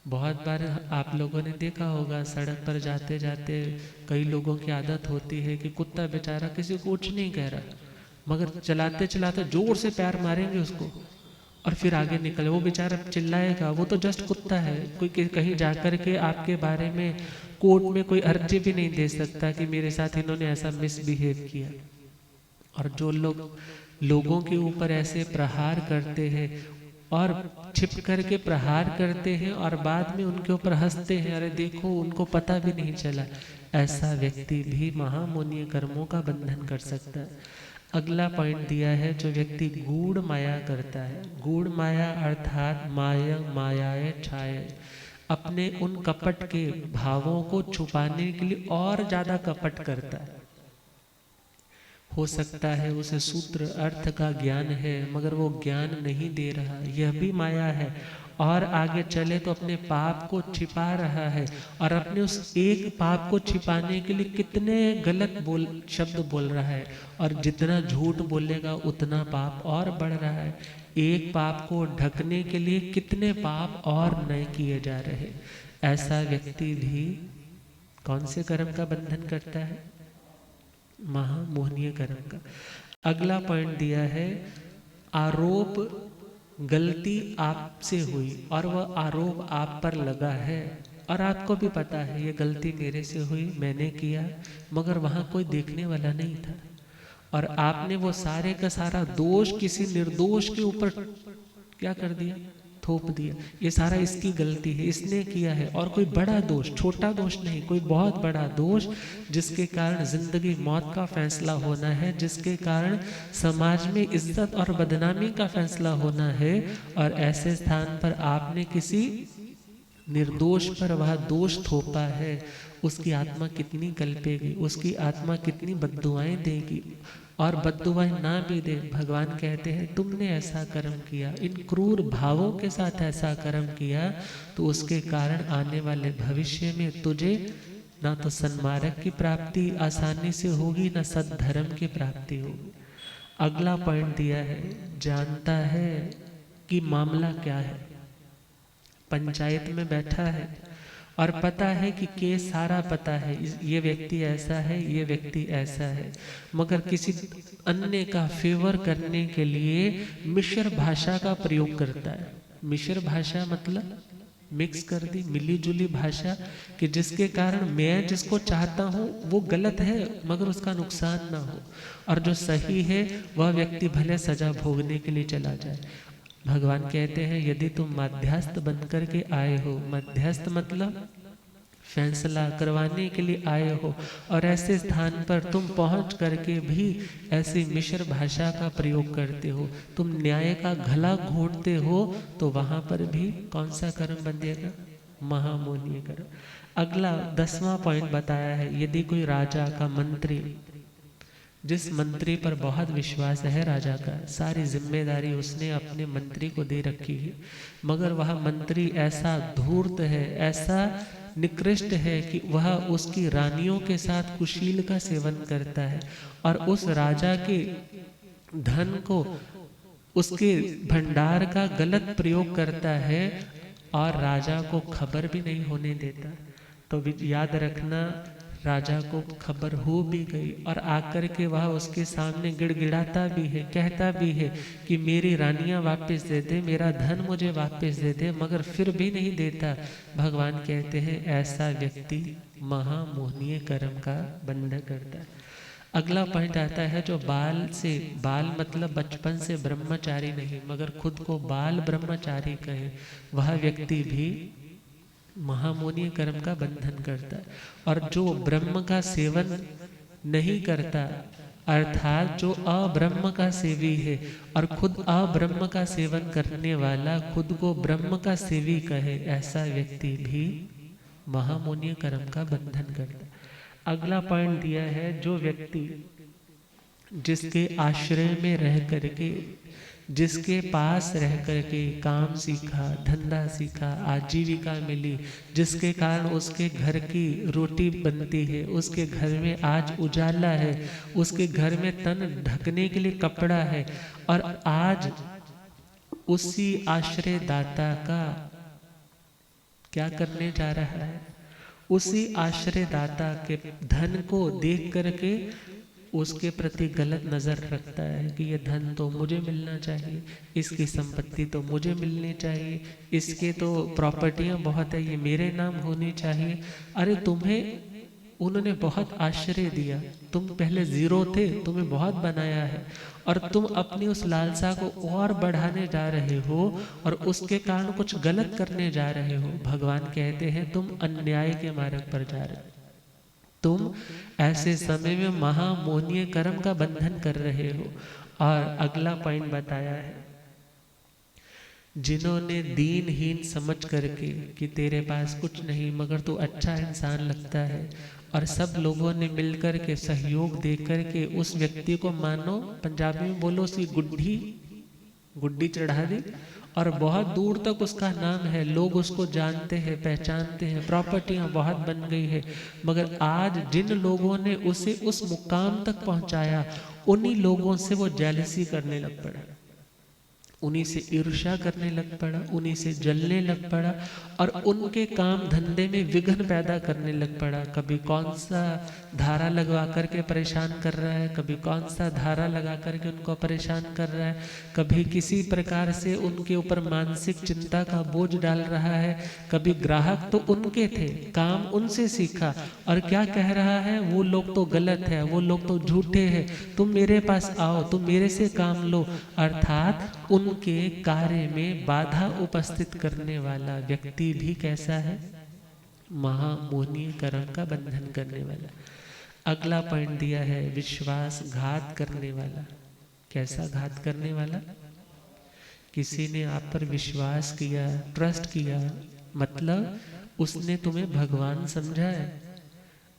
बहुत बार आप लोगों ने देखा होगा, सड़क पर जाते जाते कई लोगों की आदत होती है कि कुत्ता बेचारा किसी को कुछ नहीं कह रहा, मगर चलाते चलाते जोर से पैर मारेंगे उसको और फिर आगे निकले। वो बेचारा चिल्लाएगा, वो तो जस्ट कुत्ता है। कोई कहीं जाकर के आपके बारे में कोर्ट में कोई अर्जी भी नहीं दे सकता कि मेरे साथ इन्होंने ऐसा मिसबिहेव किया। और जो लोग लोगों के ऊपर ऐसे प्रहार करते हैं और छिप करके प्रहार करते हैं और बाद में उनके ऊपर हंसते हैं, अरे देखो उनको पता भी नहीं चला, ऐसा व्यक्ति भी महामोनीय कर्मों का बंधन कर सकता है। अगला पॉइंट दिया है, जो व्यक्ति गूढ़ माया करता है, गूढ़ माया अर्थात माया मायाए छाए, अपने उन कपट के भावों को छुपाने के लिए और ज्यादा कपट करता है। हो सकता है उसे सूत्र अर्थ का ज्ञान है मगर वो ज्ञान नहीं दे रहा, यह भी माया है। और आगे चले तो अपने पाप को छिपा रहा है और अपने उस एक पाप को छिपाने के लिए कितने गलत शब्द बोल रहा है, और जितना झूठ बोलेगा उतना पाप और बढ़ रहा है। एक पाप को ढकने के लिए कितने पाप और नए किए जा रहे। ऐसा व्यक्ति भी कौन से कर्म का बंधन करता है? महामोहनीय कर्म का। अगला पॉइंट दिया है, आरोप, गलती आपसे हुई और वह आरोप आप पर लगा है और आपको भी पता है ये गलती मेरे से हुई, मैंने किया, मगर वहाँ कोई देखने वाला नहीं था और आपने वो सारे का सारा दोष किसी निर्दोष के ऊपर क्या कर दिया, थोप दिया। ये सारा इसकी गलती है, इसने किया है, और कोई बड़ा दोष, छोटा दोष नहीं, कोई बहुत बड़ा दोष जिसके कारण जिंदगी मौत का फैसला होना है, जिसके कारण समाज में इज्जत और बदनामी का फैसला होना है। और ऐसे स्थान पर आपने किसी निर्दोष पर वह दोष थोपा है, उसकी आत्मा कितनी कल्पेगी, उसकी आत्मा कितनी बद्दुआएं देगी। और बद्दुआएं ना भी दे, भगवान कहते हैं तुमने ऐसा कर्म किया, इन क्रूर भावों के साथ ऐसा कर्म किया, तो उसके कारण आने वाले भविष्य में तुझे ना तो सन्मार्ग की प्राप्ति आसानी से होगी, ना सद्धर्म की प्राप्ति होगी। अगला पॉइंट दिया है, जानता है कि मामला क्या है, पंचायत में बैठा है और पता है कि केस सारा पता है, ये व्यक्ति ऐसा है, ये व्यक्ति ऐसा है, मगर किसी अन्य का फेवर करने के लिए मिश्र भाषा का प्रयोग करता है। मिश्र भाषा मतलब मिक्स कर दी, मिली जुली भाषा, कि जिसके कारण मैं जिसको चाहता हूँ वो गलत है मगर उसका नुकसान ना हो, और जो सही है वह व्यक्ति भले सजा भोगने के लिए चला जाए। भगवान कहते हैं यदि तुम मध्यस्थ बनकर के आए हो, मध्यस्थ मतलब फैसला करवाने के लिए आए हो, और ऐसे स्थान पर तुम पहुंच करके भी ऐसी मिश्र भाषा का प्रयोग करते हो, तुम न्याय का गला घोंटते हो, तो वहां पर भी कौन सा कर्म बंधेगा? महामोहनीय कर्म। अगला 10वां पॉइंट बताया है, यदि कोई राजा का मंत्री, जिस मंत्री पर बहुत विश्वास है राजा का, सारी जिम्मेदारी उसने अपने मंत्री को दे रखी है, मगर वह मंत्री ऐसा धूर्त है, ऐसा निकृष्ट है कि वह उसकी रानियों के साथ कुशील का सेवन करता है और उस राजा के धन को, उसके भंडार का गलत प्रयोग करता है और राजा को खबर भी नहीं होने देता। तो याद रखना, राजा को खबर हो भी गई और आकर के वह उसके सामने गिड़गिड़ाता भी है, कहता भी है कि मेरी रानियां वापस दे दे, मेरा धन मुझे वापस दे दे, मगर फिर भी नहीं देता। भगवान कहते हैं ऐसा व्यक्ति महामोहनीय कर्म का बंधन करता है। अगला पॉइंट आता है, जो बाल से, बाल मतलब बचपन से ब्रह्मचारी नहीं मगर खुद को बाल ब्रह्मचारी कहे, वह व्यक्ति भी महामोहनीय कर्म का बंधन करता है। और जो ब्रह्म का सेवन नहीं करता, अर्थात जो अब्रह्म का सेवी है और खुद अब्रह्म का सेवन करने वाला खुद को ब्रह्म का सेवी कहे, ऐसा व्यक्ति भी महामोहनीय कर्म का बंधन करता है। अगला पॉइंट दिया है, जो व्यक्ति जिसके आश्रय में रह करके, जिसके पास रह करके काम सीखा, धंधा सीखा, आजीविका मिली, जिसके कारण उसके घर की रोटी बनती है, उसके घर में आज उजाला है, उसके घर में तन ढकने के लिए कपड़ा है, और आज उसी आश्रय दाता का क्या करने जा रहा है, उसी आश्रय दाता के धन को देख करके उसके प्रति गलत नजर रखता है कि ये धन तो मुझे मिलना चाहिए, इसकी संपत्ति तो मुझे मिलनी चाहिए, इसके तो प्रॉपर्टियां बहुत है, ये मेरे नाम होनी चाहिए। अरे तुम्हें उन्होंने बहुत आश्रय दिया, तुम पहले जीरो थे, तुम्हें बहुत बनाया है, और तुम अपनी उस लालसा को और बढ़ाने जा रहे हो और उसके कारण कुछ गलत करने जा रहे हो। भगवान कहते हैं तुम अन्याय के मार्ग पर जा रहे हो, तुम ऐसे समय में महामोहनीय कर्म का बंधन कर रहे हो। और अगला पॉइंट बताया है, जिन्होंने दीनहीन समझ करके कि तेरे पास कुछ नहीं मगर तू अच्छा इंसान लगता है, और सब लोगों ने मिलकर के सहयोग दे करके उस व्यक्ति को, मानो पंजाबी में बोलो, उसकी गुड्डी चढ़ा दी, और बहुत दूर तक उसका नाम है, लोग उसको जानते हैं, पहचानते हैं, प्रॉपर्टियां बहुत बन गई है। मगर आज जिन लोगों ने उसे उस मुकाम तक पहुंचाया, उन्हीं लोगों से वो जेलसी करने लग पड़ा, उन्हीं से ईर्ष्या करने लग पड़ा, उन्हीं से जलने लग पड़ा, और उनके काम धंधे में विघ्न पैदा करने लग पड़ा। कभी कौन सा धारा लगवा करके परेशान कर रहा है, कभी कौन सा धारा लगा करके उनको परेशान कर रहा है, कभी किसी प्रकार से उनके ऊपर मानसिक चिंता का बोझ डाल रहा है। कभी ग्राहक तो उनके थे, काम उनसे सीखा, और क्या कह रहा है, वो लोग तो गलत है, वो लोग तो झूठे हैं, तुम मेरे पास आओ, तुम मेरे से काम लो। अर्थात उनके कार्य में बाधा उपस्थित करने वाला व्यक्ति भी कैसा है, महामोहनीय कर्म का बंधन करने वाला। अगला पॉइंट दिया है, विश्वासघात करने वाला। कैसा घात करने वाला? किसी ने आप पर विश्वास किया, ट्रस्ट किया, मतलब उसने तुम्हें भगवान समझा है,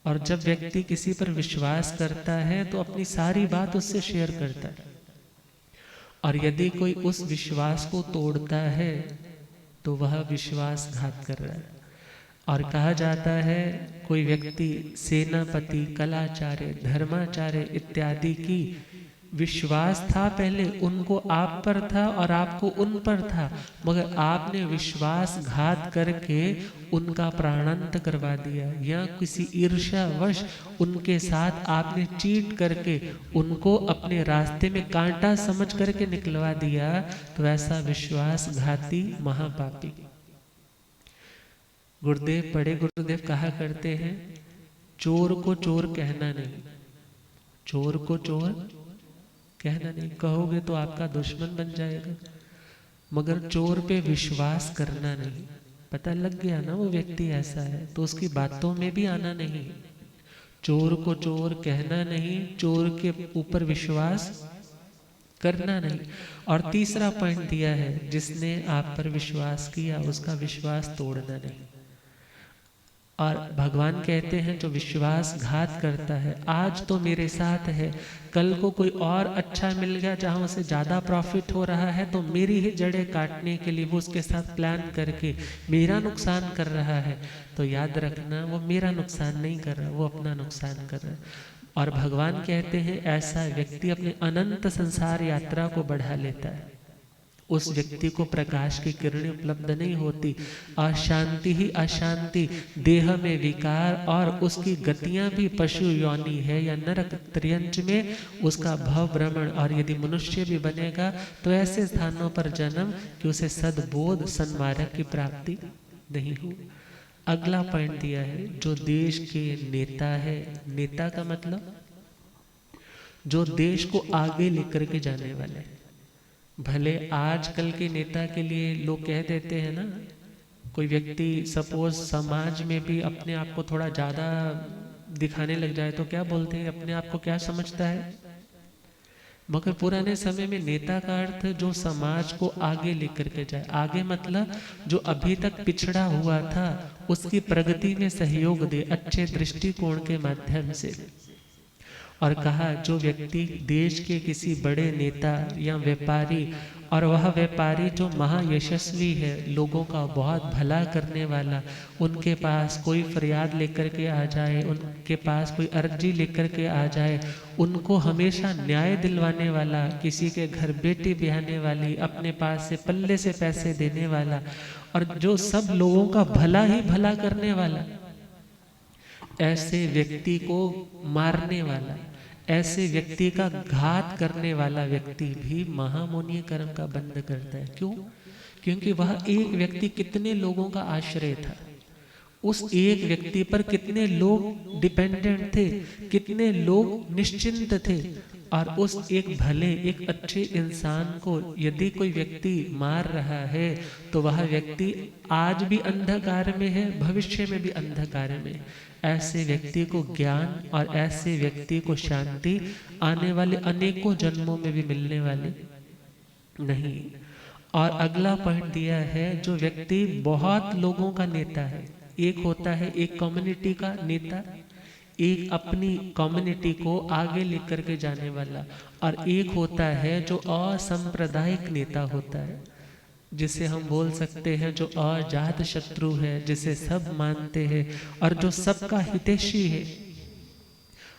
और जब व्यक्ति किसी पर विश्वास करता है तो अपनी सारी बात उससे शेयर करता है, और यदि कोई उस विश्वास को तोड़ता है तो वह विश्वासघात कर रहा है। और कहा जाता है, कोई व्यक्ति सेनापति, कलाचार्य, धर्माचार्य इत्यादि की विश्वास था पहले, उनको आप पर था और आपको उन पर था, मगर आपने विश्वासघात करके उनका प्राणांत करवा दिया, या किसी ईर्ष्यावश उनके साथ आपने चीट करके उनको अपने रास्ते में कांटा समझ करके निकलवा दिया, तो ऐसा विश्वासघाती महापापी। गुरुदेव, बड़े गुरुदेव कहा करते हैं, चोर को चोर कहना नहीं, चोर को चोर कहना नहीं, कहोगे तो आपका दुश्मन बन जाएगा, मगर चोर पे विश्वास करना नहीं। पता लग गया ना वो व्यक्ति ऐसा है, तो उसकी बातों में भी आना नहीं। चोर को चोर कहना नहीं, चोर के ऊपर विश्वास करना नहीं। और तीसरा पॉइंट दिया है, जिसने आप पर विश्वास किया उसका विश्वास तोड़ना नहीं। और भगवान कहते हैं, जो विश्वासघात करता है, आज तो मेरे साथ है, कल को कोई और अच्छा मिल गया जहां उसे ज्यादा प्रॉफिट हो रहा है, तो मेरी ही जड़ें काटने के लिए वो उसके साथ प्लान करके मेरा नुकसान कर रहा है। तो याद रखना, वो मेरा नुकसान नहीं कर रहा, वो अपना नुकसान कर रहा है। और भगवान कहते हैं, ऐसा व्यक्ति अपने अनंत संसार यात्रा को बढ़ा लेता है, उस व्यक्ति को प्रकाश की किरणें उपलब्ध नहीं होती, अशांति ही अशांति, देह में विकार, और उसकी गतियां भी पशु योनि है या नरक त्रियंच में उसका भव भ्रमण। और यदि मनुष्य भी बनेगा तो ऐसे स्थानों पर जन्म कि उसे सद्बोध सन्मार्ग की प्राप्ति नहीं हो। अगला पॉइंट दिया है, जो देश के नेता है, नेता का मतलब जो देश को आगे लेकर के जाने वाले। भले आजकल के नेता के लिए लोग कह देते हैं ना, कोई व्यक्ति सपोज समाज में भी अपने आप को थोड़ा ज्यादा दिखाने लग जाए तो क्या बोलते हैं, अपने आप को क्या समझता है। मगर पुराने समय में नेता का अर्थ जो समाज को आगे लेकर के जाए, आगे मतलब जो अभी तक पिछड़ा हुआ था उसकी प्रगति में सहयोग दे, अच्छे दृष्टिकोण के माध्यम से। और कहा, जो व्यक्ति देश के किसी बड़े नेता या व्यापारी, और वह व्यापारी जो महायशस्वी है, लोगों का बहुत भला करने वाला, उनके पास कोई फरियाद लेकर के आ जाए, उनके पास कोई अर्जी लेकर के आ जाए, उनको हमेशा न्याय दिलवाने वाला, किसी के घर बेटी ब्याहने वाली, अपने पास से पल्ले से पैसे देने वाला, और जो सब लोगों का भला ही भला करने वाला, ऐसे व्यक्ति को मारने वाला, ऐसे व्यक्ति का घात करने वाला व्यक्ति भी महामोहनीय कर्म का बंध करता है। क्यों? क्योंकि वह एक व्यक्ति कितने लोगों का आश्रय था, उस एक व्यक्ति पर कितने लोग डिपेंडेंट थे, कितने लोग निश्चिंत थे। और उस एक भले, एक अच्छे इंसान को यदि कोई व्यक्ति मार रहा है तो वह व्यक्ति आज भी अंधकार में है, भविष्य में भी अंधकार में। ऐसे व्यक्ति को ज्ञान और ऐसे व्यक्ति को शांति आने वाले अनेकों जन्मों में भी मिलने वाली नहीं। और अगला पॉइंट दिया है, जो व्यक्ति बहुत लोगों का नेता है, एक होता है एक कम्युनिटी का नेता, एक अपनी कम्युनिटी को आगे लेकर के जाने वाला, और एक होता है जो असांप्रदायिक नेता होता है, जिसे हम बोल सकते हैं जो अजात शत्रु है, जिसे सब मानते हैं और जो सबका हितैषी है।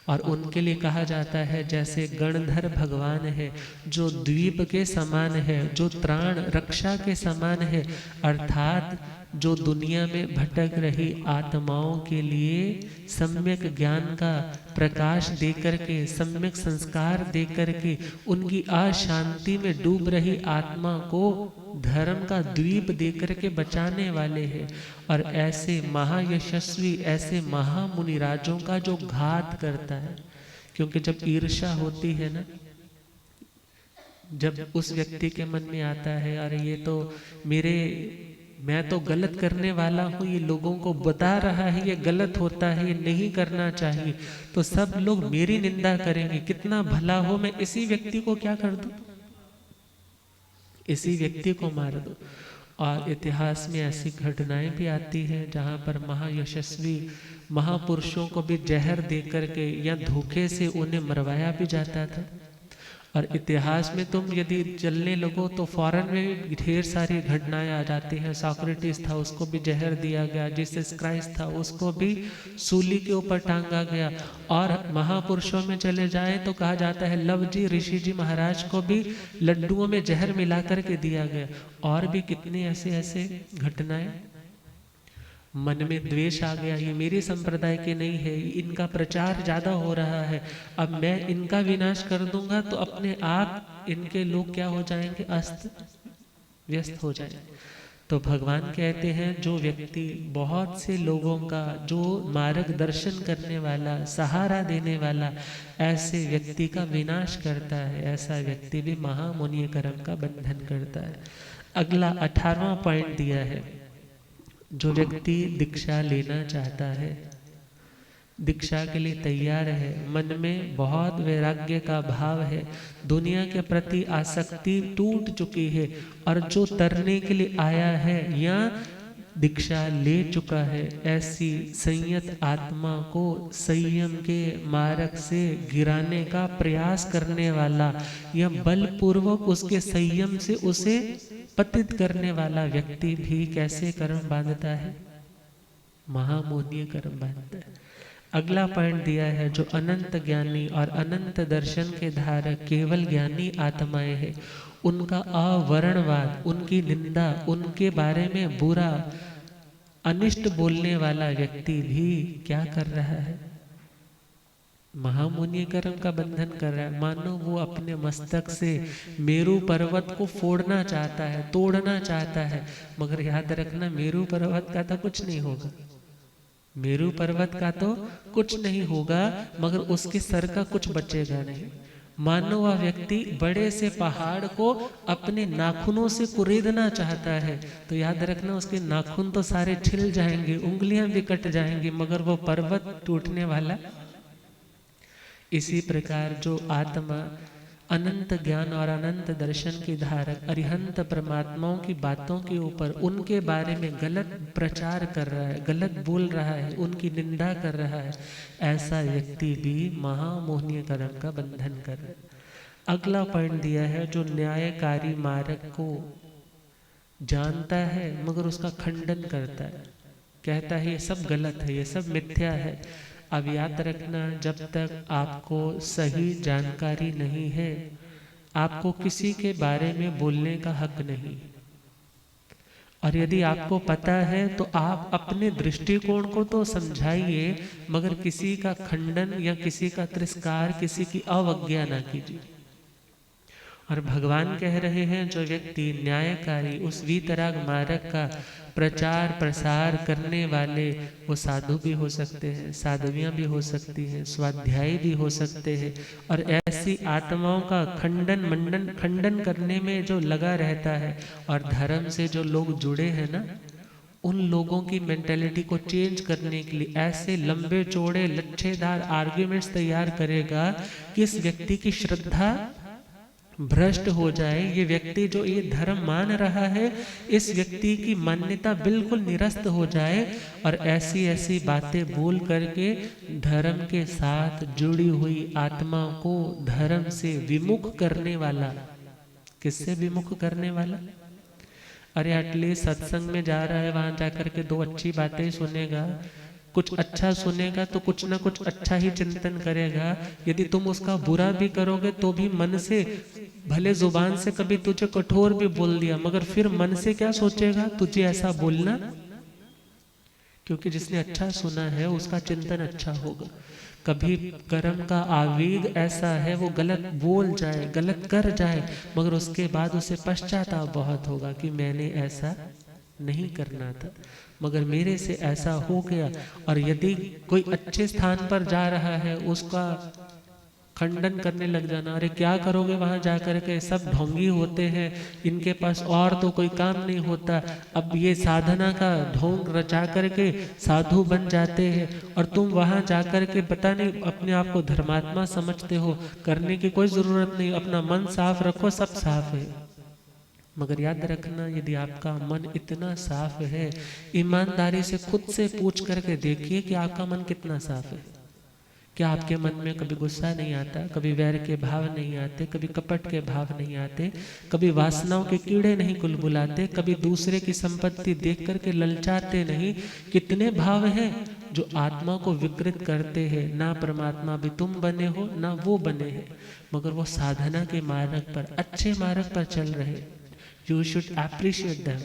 और उनके लिए कहा जाता है जैसे गणधर भगवान है, जो द्वीप के समान है, जो त्राण रक्षा के समान है, अर्थात जो दुनिया में भटक रही आत्माओं के लिए सम्यक ज्ञान का प्रकाश देकर के, सम्यक संस्कार देकर के, उनकी अशांति में डूब रही आत्मा को धर्म का द्वीप देकर के बचाने वाले हैं। और ऐसे महायशस्वी, ऐसे महामुनिराजों का जो घात करता है, क्योंकि जब ईर्ष्या होती है ना, जब उस व्यक्ति के मन में आता है अरे ये तो मैं तो गलत करने वाला हूँ, ये लोगों को बता रहा है ये गलत होता है, ये नहीं करना चाहिए, तो सब लोग मेरी निंदा करेंगे, कितना भला हो मैं इसी व्यक्ति को क्या कर दूं, इसी व्यक्ति को मार दूं। और इतिहास में ऐसी घटनाएं भी आती हैं जहाँ पर महायशस्वी महापुरुषों को भी जहर दे करके या धोखे से उन्हें मरवाया भी जाता था। और इतिहास में तुम यदि चलने लगो तो फॉरेन में ढेर सारी घटनाएं आ जाती हैं। सॉक्रेटिस था, उसको भी जहर दिया गया, जीसस क्राइस्ट था, उसको भी सूली के ऊपर टांगा गया। और महापुरुषों में चले जाएं तो कहा जाता है लव जी, ऋषि जी महाराज को भी लड्डुओं में जहर मिला करके दिया गया। और भी कितनी ऐसे ऐसे घटनाएं। मन में द्वेष आ गया, ये मेरे संप्रदाय के नहीं है, इनका प्रचार ज्यादा हो रहा है, अब मैं इनका विनाश कर दूंगा तो अपने आप इनके लोग क्या हो जाएंगे, अस्त व्यस्त हो जाएंगे। तो भगवान कहते हैं जो व्यक्ति बहुत से लोगों का जो मार्गदर्शन करने वाला, सहारा देने वाला, ऐसे व्यक्ति का विनाश करता है, ऐसा व्यक्ति भी महामुनि कर्म का बंधन करता है। अगला 18वां पॉइंट दिया है, जो व्यक्ति दीक्षा लेना चाहता है, दीक्षा के लिए तैयार है, मन में बहुत वैराग्य का भाव है, दुनिया के प्रति आसक्ति टूट चुकी है, और जो तरने के लिए आया है या दीक्षा ले चुका है, ऐसी संयत आत्मा को संयम के मार्ग से गिराने का प्रयास करने वाला या बलपूर्वक उसके संयम से उसे पतित करने वाला व्यक्ति भी कैसे कर्म बांधता है, महामोनीय कर्म बांधता है। अगला पॉइंट दिया है, जो अनंत ज्ञानी और अनंत दर्शन के धारक केवल ज्ञानी आत्माएं हैं, उनका अवर्णवाद, उनकी निंदा, उनके बारे में बुरा अनिष्ट बोलने वाला व्यक्ति भी क्या कर रहा है, महामुनि कर्म का बंधन कर रहा है। मानो वो अपने मस्तक से मेरू पर्वत को फोड़ना चाहता है, तोड़ना चाहता है, मगर याद रखना मेरू पर्वत का तो कुछ नहीं होगा, मेरू पर्वत का तो कुछ नहीं होगा, मगर उसके सर का कुछ बचेगा नहीं। मानो वह व्यक्ति बड़े से पहाड़ को अपने नाखूनों से कुरेदना चाहता है, तो याद रखना उसके नाखून तो सारे छिल जाएंगे, उंगलियां भी कट जाएंगी, मगर वो पर्वत टूटने वाला। इसी प्रकार जो आत्मा अनंत ज्ञान और अनंत दर्शन की धारक अरिहंत परमात्माओं की बातों के ऊपर उनके बारे में गलत प्रचार कर रहा है, गलत बोल रहा है, उनकी निंदा कर रहा है, ऐसा व्यक्ति भी महामोहनीय कर्म का बंधन कर रहा है। अगला पॉइंट दिया है, जो न्यायकारी मार्ग को जानता है मगर उसका खंडन करता है, कहता है ये सब गलत है, ये सब मिथ्या है। अब याद रखना, जब तक आपको सही जानकारी नहीं है, आपको किसी के बारे में बोलने का हक नहीं। और यदि आपको पता है तो आप अपने दृष्टिकोण को तो समझाइए, मगर किसी का खंडन या किसी का तिरस्कार, किसी की अवज्ञा ना कीजिए। और भगवान कह रहे हैं, जो व्यक्ति न्यायकारी उस वीतराग मार्ग का प्रचार प्रसार करने वाले, वो साधु भी हो सकते हैं, साधवियां भी हो सकती हैं, स्वाध्यायी भी हो सकते हैं, और ऐसी आत्माओं का खंडन करने में जो लगा रहता है, और धर्म से जो लोग जुड़े हैं ना, उन लोगों की मेंटेलिटी को चेंज करने के लिए ऐसे लंबे चौड़े लच्छेदार आर्ग्यूमेंट्स तैयार करेगा कि इस व्यक्ति की श्रद्धा भ्रष्ट हो जाए। ये व्यक्ति जो ये धर्म मान रहा है, इस व्यक्ति की मान्यता बिल्कुल निरस्त हो जाए और ऐसी ऐसी बातें बोल करके धर्म के साथ जुड़ी हुई आत्मा को धर्म से विमुख करने वाला। किससे विमुख करने वाला? अरे एटलीस्ट सत्संग में जा रहा है, वहां जाकर के दो अच्छी बातें सुनेगा, कुछ अच्छा सुनेगा तो कुछ ना कुछ अच्छा ही चिंतन करेगा। यदि तुम उसका बुरा भी करोगे तो भी मन से, भले जुबान से कभी तुझे कठोर भी बोल दिया, मगर फिर मन से क्या सोचेगा, तुझे ऐसा बोलना। क्योंकि जिसने अच्छा सुना है उसका चिंतन अच्छा होगा। कभी कर्म का आवेग ऐसा है, वो गलत बोल जाए, गलत कर जाए, मगर उसके बाद उसे पश्चाताप बहुत होगा कि मैंने ऐसा नहीं करना था, मगर मेरे से ऐसा हो गया। और यदि कोई अच्छे स्थान पर जा रहा है, उसका खंडन करने लग जाना, अरे क्या करोगे वहां जाकर के, सब ढोंगी होते हैं, इनके पास और तो कोई काम नहीं होता, अब ये साधना का ढोंग रचा करके साधु बन जाते हैं, और तुम वहां जाकर के पता नहीं अपने आप को धर्मात्मा समझते हो। करने की कोई जरूरत नहीं, अपना मन साफ रखो, सब साफ है। मगर याद रखना, यदि आपका मन इतना साफ है, ईमानदारी से खुद से पूछ करके देखिए कि आपका मन कितना साफ है। क्या आपके मन में कभी गुस्सा नहीं आता, कभी वैर के भाव नहीं आते, कभी कपट के भाव नहीं आते, कभी वासनाओं के कीड़े नहीं कुलबुलाते, कभी दूसरे की संपत्ति देख करके ललचाते नहीं? कितने भाव हैं जो आत्मा को विकृत करते हैं। ना परमात्मा भी तुम बने हो, ना वो बने हैं, मगर वो साधना के मार्ग पर, अच्छे मार्ग पर चल रहे। You should appreciate them.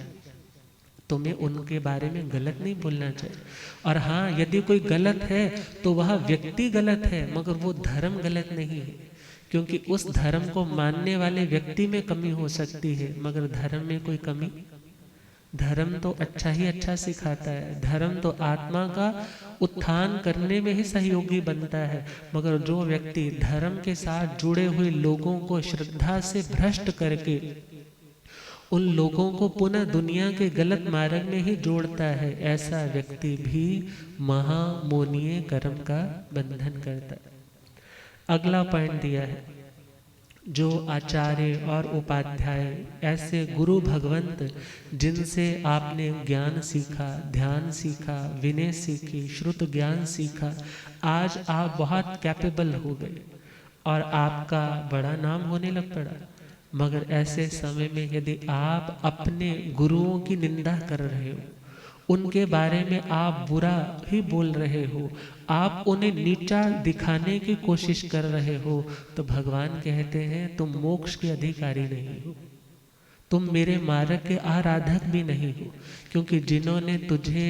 तुम्हें उनके बारे में गलत नहीं बोलना चाहिए। और हाँ, यदि कोई गलत है तो वह व्यक्ति गलत है, मगर वो धर्म गलत नहीं है। क्योंकि उस धर्म को मानने वाले व्यक्ति में कमी हो सकती है, मगर धर्म में कोई कमी। धर्म तो अच्छा ही अच्छा सिखाता है, धर्म तो आत्मा का उत्थान करने में ही सहयोगी बनता है। मगर जो व्यक्ति धर्म के साथ जुड़े हुए लोगों को श्रद्धा से भ्रष्ट करके उन लोगों को पुनः दुनिया के गलत मार्ग में ही जोड़ता है, ऐसा व्यक्ति भी महामोनीय कर्म का बंधन करता है। अगला पॉइंट दिया है, जो आचार्य और उपाध्याय, ऐसे गुरु भगवंत जिनसे आपने ज्ञान सीखा, ध्यान सीखा, विनय सीखी, श्रुत ज्ञान सीखा, आज आप बहुत कैपेबल हो गए और आपका बड़ा नाम होने लग पड़ा। मगर ऐसे समय में यदि आप अपने गुरुओं की निंदा कर रहे हो, उनके बारे में आप बुरा ही बोल रहे हो, आप उन्हें नीचा दिखाने की कोशिश कर रहे हो, तो भगवान कहते हैं तुम मोक्ष के अधिकारी नहीं हो, तुम मेरे मार्ग के आराधक भी नहीं हो। क्योंकि जिन्होंने तुझे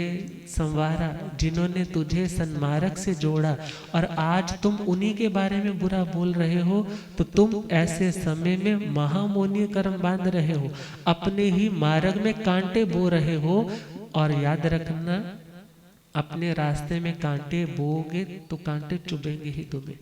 संवारा, जिन्होंने तुझे सन्मार्ग से जोड़ा, और आज तुम उन्हीं के बारे में बुरा बोल रहे हो, तो तुम ऐसे समय में महामोनीय कर्म बांध रहे हो, अपने ही मार्ग में कांटे बो रहे हो। और याद रखना, अपने रास्ते में कांटे बोओगे तो कांटे चुभेंगे ही तुम्हें,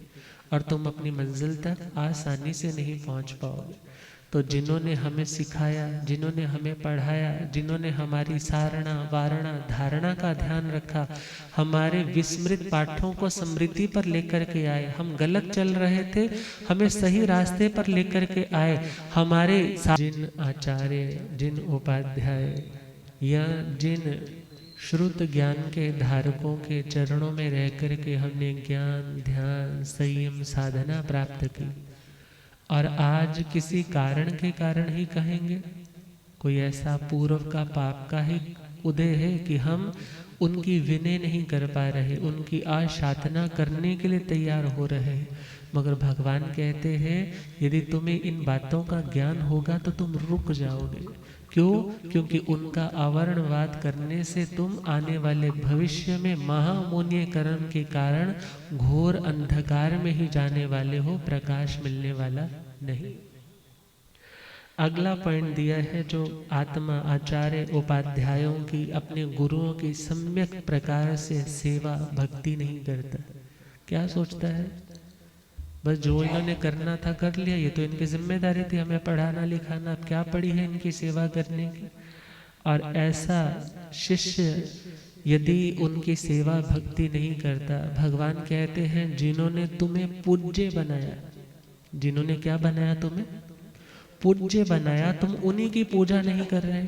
और तुम अपनी मंजिल तक आसानी से नहीं पहुंच पाओगे। तो जिन्होंने हमें सिखाया, जिन्होंने हमें पढ़ाया, जिन्होंने हमारी सारणा, वारणा, धारणा का ध्यान रखा, हमारे विस्मृत पाठों को स्मृति पर लेकर के आए, हम गलत चल रहे थे, हमें सही रास्ते पर लेकर के आए, हमारे जिन आचार्य, जिन उपाध्याय या जिन श्रुत ज्ञान के धारकों के चरणों में रह कर के हमने ज्ञान, ध्यान, संयम, साधना प्राप्त की, और आज किसी कारण के कारण ही कहेंगे, कोई ऐसा पूर्व का पाप का ही उदय है कि हम उनकी विनय नहीं कर पा रहे, उनकी आशाधना करने के लिए तैयार हो रहे हैं। मगर भगवान कहते हैं यदि तुम्हें इन बातों का ज्ञान होगा तो तुम रुक जाओगे। क्यों? क्योंकि उनका आवरणवाद करने से तुम आने वाले भविष्य में महामोनीय कर्म के कारण घोर अंधकार में ही जाने वाले हो, प्रकाश मिलने वाला नहीं। अगला पॉइंट दिया है, जो आत्मा आचार्य उपाध्यायों की, अपने गुरुओं की सम्यक प्रकार से सेवा भक्ति नहीं करता। क्या सोचता है, बस जो इन्होंने करना था कर लिया, ये तो इनकी जिम्मेदारी थी हमें पढ़ाना लिखाना, अब क्या पड़ी है इनकी सेवा करने की। और ऐसा शिष्य यदि उनकी सेवा भक्ति नहीं करता, भगवान कहते हैं जिन्होंने तुम्हें पूज्य बनाया, जिन्होंने क्या बनाया तुम्हें पूज्य बनाया, तुम उन्हीं की पूजा नहीं कर रहे।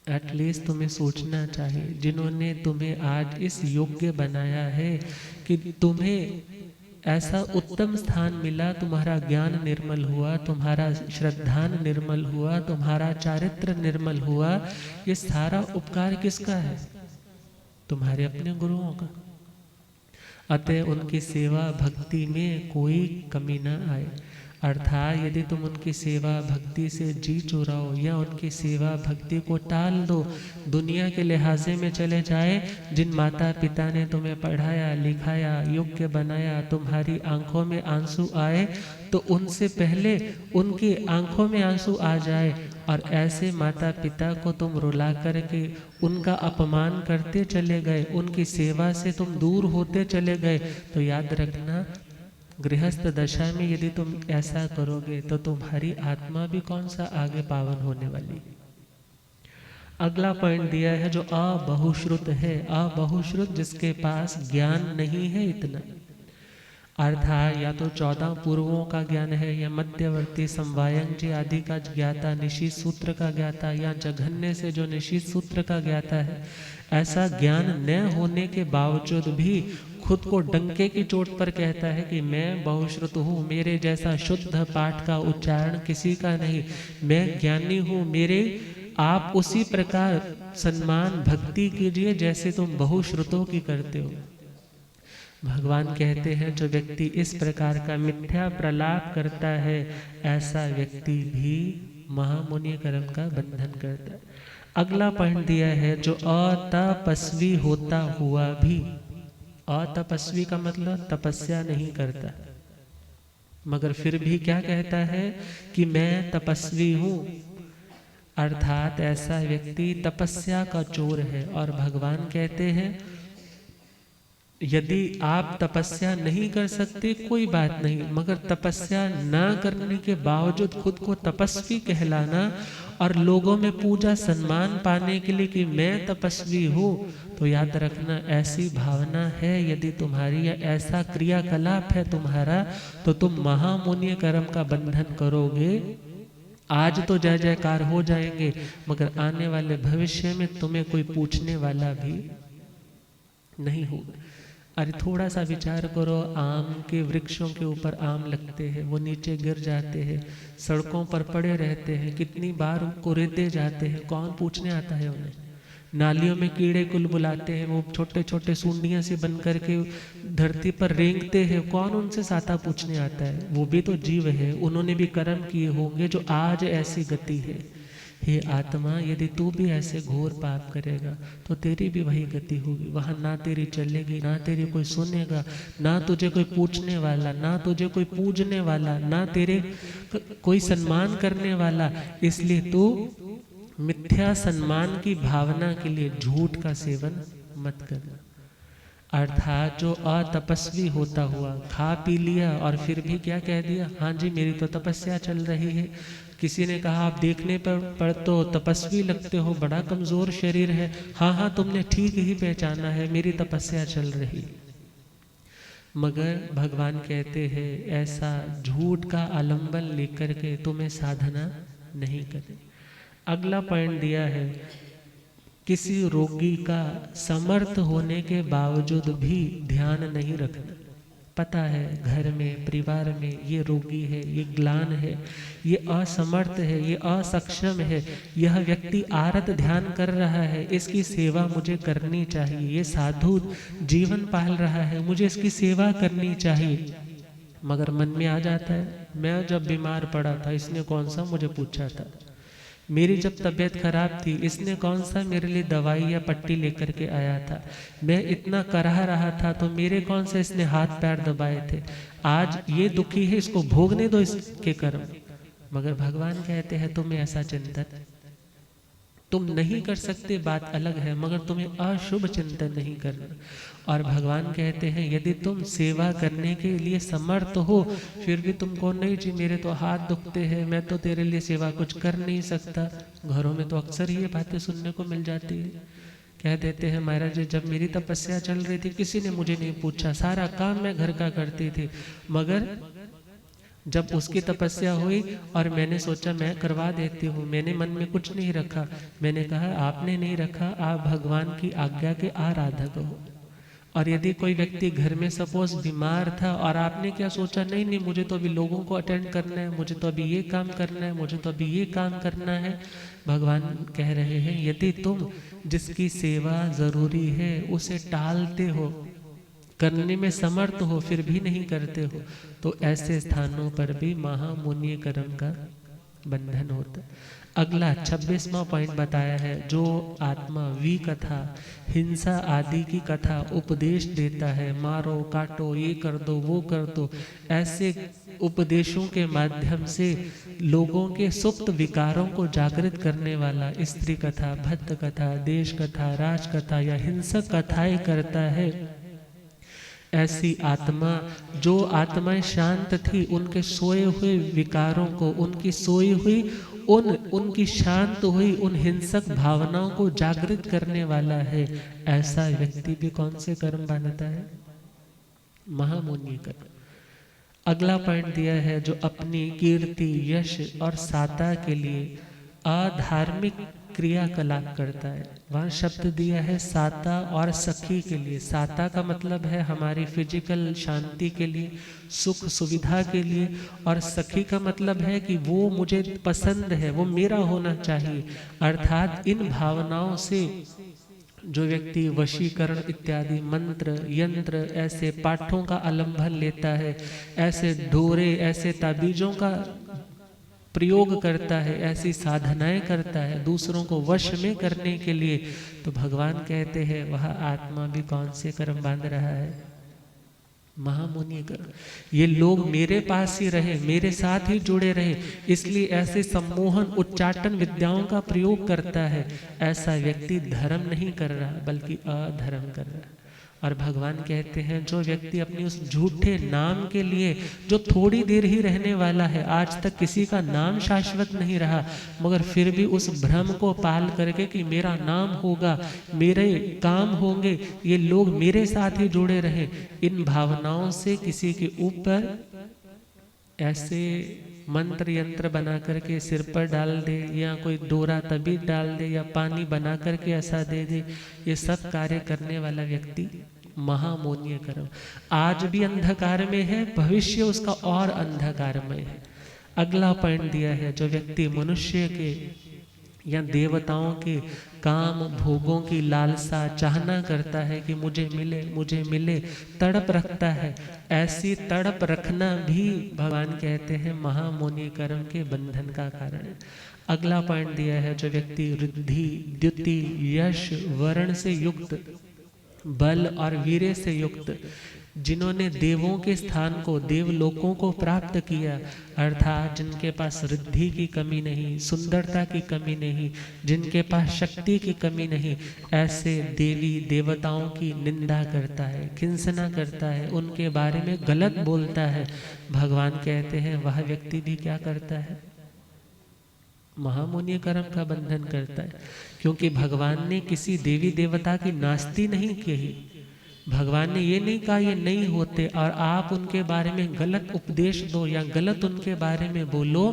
एटलीस्ट तुम्हें सोचना चाहिए, जिन्होंने तुम्हें आज इस योग्य बनाया है कि तुम्हें ऐसा उत्तम स्थान मिला, तुम्हारा ज्ञान निर्मल हुआ, तुम्हारा श्रद्धान निर्मल हुआ, तुम्हारा चारित्र निर्मल हुआ, ये सारा उपकार किसका है? तुम्हारे अपने गुरुओं का। अतः उनकी सेवा भक्ति में कोई कमी न आए। अर्थात यदि तुम उनकी सेवा भक्ति से जी चुराओ या उनकी सेवा भक्ति को टाल दो, दुनिया के लिहाजे में चले जाए, जिन माता पिता ने तुम्हें पढ़ाया लिखाया योग्य बनाया, तुम्हारी आंखों में आंसू आए तो उनसे पहले उनकी आंखों में आंसू आ जाए, और ऐसे माता पिता को तुम रुला करके उनका अपमान करते चले गए, उनकी सेवा से तुम दूर होते चले गए, तो याद रखना गृहस्थ दशा में यदि तुम ऐसा करोगे तो तुम्हारी आत्मा भी कौन सा आगे पावन होने वाली। अगला पॉइंट दिया है जो अबहुश्रुत है। अबहुश्रुत जिसके पास ज्ञान नहीं है इतना, अर्थात या तो 14 पूर्वों का ज्ञान है, या मध्यवर्ती संवायन जी आदि का ज्ञाता, निशीथ सूत्र का ज्ञाता, या जघन्य से जो निशीथ सूत्र का ज्ञाता है, ऐसा ज्ञान न होने के बावजूद भी खुद को डंके की चोट पर कहता है कि मैं बहुश्रुत हूँ, मेरे जैसा शुद्ध पाठ का उच्चारण किसी का नहीं, मैं ज्ञानी हूँ, मेरे आप उसी प्रकार सम्मान भक्ति कीजिए जैसे तुम बहुश्रुतों की करते हो। भगवान कहते हैं जो व्यक्ति इस प्रकार का मिथ्या प्रलाप करता है, ऐसा व्यक्ति भी महामुनि कर्म का बंधन करता है। अगला पॉइंट दिया है जो अतपस्वी होता हुआ भी, अतपस्वी का मतलब तपस्या नहीं करता, मगर फिर भी क्या कहता है कि मैं तपस्वी हूँ, अर्थात ऐसा व्यक्ति तपस्या का चोर है। और भगवान कहते हैं यदि आप तपस्या नहीं कर सकते कोई बात नहीं, मगर तपस्या ना करने के बावजूद खुद को तपस्वी कहलाना और लोगों में पूजा सम्मान पाने के लिए कि मैं तपस्वी हूँ, तो याद रखना ऐसी भावना है यदि तुम्हारी, या ऐसा क्रियाकलाप है तुम्हारा, तो तुम महामुनि कर्म का बंधन करोगे। आज तो जय जयकार हो जाएंगे, मगर आने वाले भविष्य में तुम्हें कोई पूछने वाला भी नहीं होगा। अरे थोड़ा सा विचार करो, आम के वृक्षों के ऊपर आम लगते हैं, वो नीचे गिर जाते हैं, सड़कों पर पड़े रहते हैं, कितनी बार उनको रेते जाते हैं, कौन पूछने आता है उन्हें। नालियों में कीड़े कुलबुलाते हैं, वो छोटे छोटे सूंडियां से बन करके धरती पर रेंगते हैं, कौन उनसे साता पूछने आता है। वो भी तो जीव है, उन्होंने भी कर्म किए होंगे जो आज ऐसी गति है। हे आत्मा, यदि तू भी ऐसे घोर पाप करेगा तो तेरी भी वही गति होगी। वहां ना तेरी चलेगी, ना तेरी कोई सुनेगा, ना तुझे कोई पूछने वाला, ना तुझे कोई पूजने वाला, ना तेरे कोई सम्मान करने वाला। इसलिए तू मिथ्या सम्मान की भावना के लिए झूठ का सेवन मत करना। अर्थात जो अतपस्वी होता हुआ खा पी लिया और फिर भी क्या कह दिया, हाँ जी मेरी तो तपस्या चल रही है। किसी ने कहा आप देखने पर तो तपस्वी लगते हो, बड़ा कमजोर शरीर है। हाँ हाँ तुमने ठीक ही पहचाना है, मेरी तपस्या चल रही। मगर भगवान कहते हैं ऐसा झूठ का आलंबन लेकर के तुम्हें साधना नहीं करनी। अगला पॉइंट दिया है किसी रोगी का समर्थ होने के बावजूद भी ध्यान नहीं रखना। पता है घर में परिवार में ये रोगी है, ये ग्लान है, ये असमर्थ है, ये असक्षम है, यह व्यक्ति आरत ध्यान कर रहा है, इसकी सेवा मुझे करनी चाहिए, ये साधु जीवन पाल रहा है, मुझे इसकी सेवा करनी चाहिए। मगर मन में आ जाता है मैं जब बीमार पड़ा था इसने कौन सा मुझे पूछा था, मेरी जब तबीयत खराब थी इसने कौन सा मेरे लिए दवाई या पट्टी लेकर के आया था, मैं इतना कराह रहा था तो मेरे कौन सा इसने हाथ पैर दबाए थे, आज ये दुखी है इसको भोगने दो इसके कर्म। मगर भगवान कहते हैं तुम्हें ऐसा चिंतन तुम नहीं कर सकते, बात अलग है, मगर तुम्हें अशुभ चिंतन नहीं करना। और भगवान कहते हैं यदि तुम सेवा करने के लिए समर्थ हो फिर भी तुमको नहीं जी मेरे तो हाथ दुखते हैं, मैं तो तेरे लिए सेवा कुछ कर नहीं सकता। घरों में तो अक्सर ये बातें सुनने को मिल जाती है। कह देते हैं महाराज जी जब मेरी तपस्या चल रही थी किसी ने मुझे नहीं पूछा, सारा काम मैं घर का करती थी, मगर जब उसकी तपस्या हुई और मैंने सोचा मैं करवा देती हूँ, मैंने मन में कुछ नहीं रखा, मैंने कहा आपने नहीं रखा, आप भगवान की आज्ञा के आराधक हो। और यदि कोई व्यक्ति घर में सपोज बीमार था और आपने क्या सोचा, नहीं नहीं मुझे तो अभी लोगों को अटेंड करना है, मुझे तो अभी ये काम करना है, मुझे तो अभी ये काम करना है, भगवान कह रहे हैं यदि तुम जिसकी सेवा जरूरी है उसे टालते हो, करने में समर्थ हो फिर भी नहीं करते हो, तो ऐसे स्थानों पर भी महामुनि कर्म का बंधन होता है। अगला 26वां पॉइंट बताया है, जो आत्मा विकथा हिंसा आदि की कथा उपदेश देता है, मारो काटो ये कर दो वो कर दो, ऐसे उपदेशों के माध्यम से लोगों के सुप्त विकारों को जागृत करने वाला स्त्री कथा, भक्त कथा, देश कथा, राज कथा या हिंसक कथाएं करता है, ऐसी आत्मा, जो आत्माएं शांत थी, उनके सोए हुए विकारों को, उनकी सोई हुई उनकी शांत हुई उन हिंसक भावनाओं को जागृत करने वाला है, ऐसा व्यक्ति भी कौन से कर्म बांधता है? महामुनि कर्म। अगला पॉइंट दिया है, जो अपनी कीर्ति, यश और साता के लिए अधार्मिक क्रियाकलाप करता है। वहाँ शब्द दिया है साता और सखी के लिए। साता का मतलब है हमारी फिजिकल शांति के लिए, सुख सुविधा के लिए, और सखी का मतलब है कि वो मुझे पसंद है, वो मेरा होना चाहिए। अर्थात इन भावनाओं से जो व्यक्ति वशीकरण इत्यादि मंत्र यंत्र ऐसे पाठों का आलंबन लेता है, ऐसे डोरे ऐसे ताबीजों का प्रयोग करता है, ऐसी साधनाएं करता है दूसरों को वश में करने के लिए, तो भगवान कहते हैं वह आत्मा भी कौन से कर्म बांध रहा है? महामुनि कर्म। ये लोग मेरे पास ही रहे, मेरे साथ ही जुड़े रहे, इसलिए ऐसे सम्मोहन उच्चाटन विद्याओं का प्रयोग करता है। ऐसा व्यक्ति धर्म नहीं कर रहा बल्कि अधर्म कर रहा है। और भगवान कहते हैं जो व्यक्ति अपनी उस झूठे नाम के लिए, जो थोड़ी देर ही रहने वाला है, आज तक किसी का नाम शाश्वत नहीं रहा, मगर फिर भी उस भ्रम को पाल करके कि मेरा नाम होगा, मेरे काम होंगे, ये लोग मेरे साथ ही जुड़े रहे, इन भावनाओं से किसी के ऊपर ऐसे मंत्र यंत्र बना करके सिर पर डाल दे, या कोई डोरा तबीज डाल दे, या पानी बना करके ऐसा दे दे, ये सब कार्य करने वाला व्यक्ति महामुनि कर्म। आज भी अंधकार में है, भविष्य उसका और अंधकार में है। अगला पॉइंट दिया है, जो व्यक्ति मनुष्य के या देवताओं के काम भोगों की लालसा चाहना करता है कि मुझे मिले, तड़प रखता है, ऐसी तड़प रखना भी भगवान कहते हैं महामुनि कर्म के बंधन का कारण है। अगला पॉइंट दिया है, जो व्यक्ति रिद्धि, द्युति, यश, वर्ण से युक्त, बल और वीर्य से युक्त, जिन्होंने देवों के स्थान को, देवलोकों को प्राप्त किया, अर्थात जिनके पास रिद्धि की कमी नहीं, सुंदरता की कमी नहीं, जिनके पास शक्ति की कमी नहीं, ऐसे देवी देवताओं की निंदा करता है, किंसना करता है, उनके बारे में गलत बोलता है, भगवान कहते हैं वह व्यक्ति भी क्या करता है? महामुनि कर्म का बंधन करता है। क्योंकि भगवान ने किसी देवी देवता की नास्ती नहीं कही, भगवान ने ये नहीं कहा ये नहीं होते, और आप उनके बारे में गलत उपदेश दो या गलत उनके बारे में बोलो,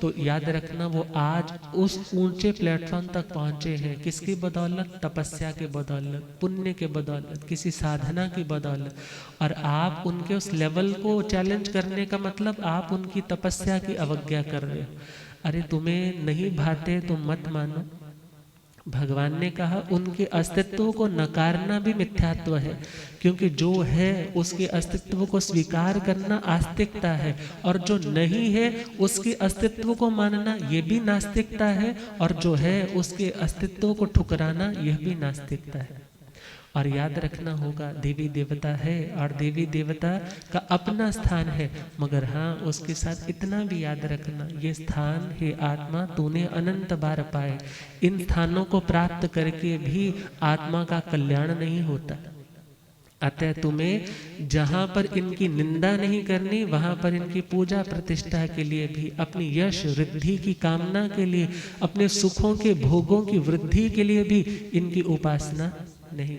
तो याद रखना वो आज उस ऊंचे प्लेटफॉर्म तक पहुंचे हैं। किसकी बदौलत? तपस्या के बदौलत, पुण्य के बदौलत, किसी साधना की बदौलत। और आप उनके उस लेवल को चैलेंज करने का मतलब आप उनकी तपस्या की अवज्ञा कर रहे हो। अरे तुम्हें नहीं भाते तुम मत मानो। भगवान ने कहा उनके अस्तित्व को नकारना भी मिथ्यात्व है, क्योंकि जो है उसके अस्तित्व को स्वीकार करना आस्तिकता है, और जो नहीं है उसके अस्तित्व को मानना ये भी नास्तिकता है, और जो है उसके अस्तित्व को ठुकराना यह भी नास्तिकता है। और याद रखना होगा देवी देवता है और देवी देवता का अपना स्थान है, मगर हाँ उसके साथ इतना भी याद रखना, ये स्थान है आत्मा तूने अनंत बार पाए। इन स्थानों को प्राप्त करके भी आत्मा का कल्याण नहीं होता। अतः तुम्हें जहाँ पर इनकी निंदा नहीं करनी, वहाँ पर इनकी पूजा प्रतिष्ठा के लिए भी, अपनी यश वृद्धि की कामना के लिए, अपने सुखों के भोगों की वृद्धि के लिए भी इनकी उपासना नहीं।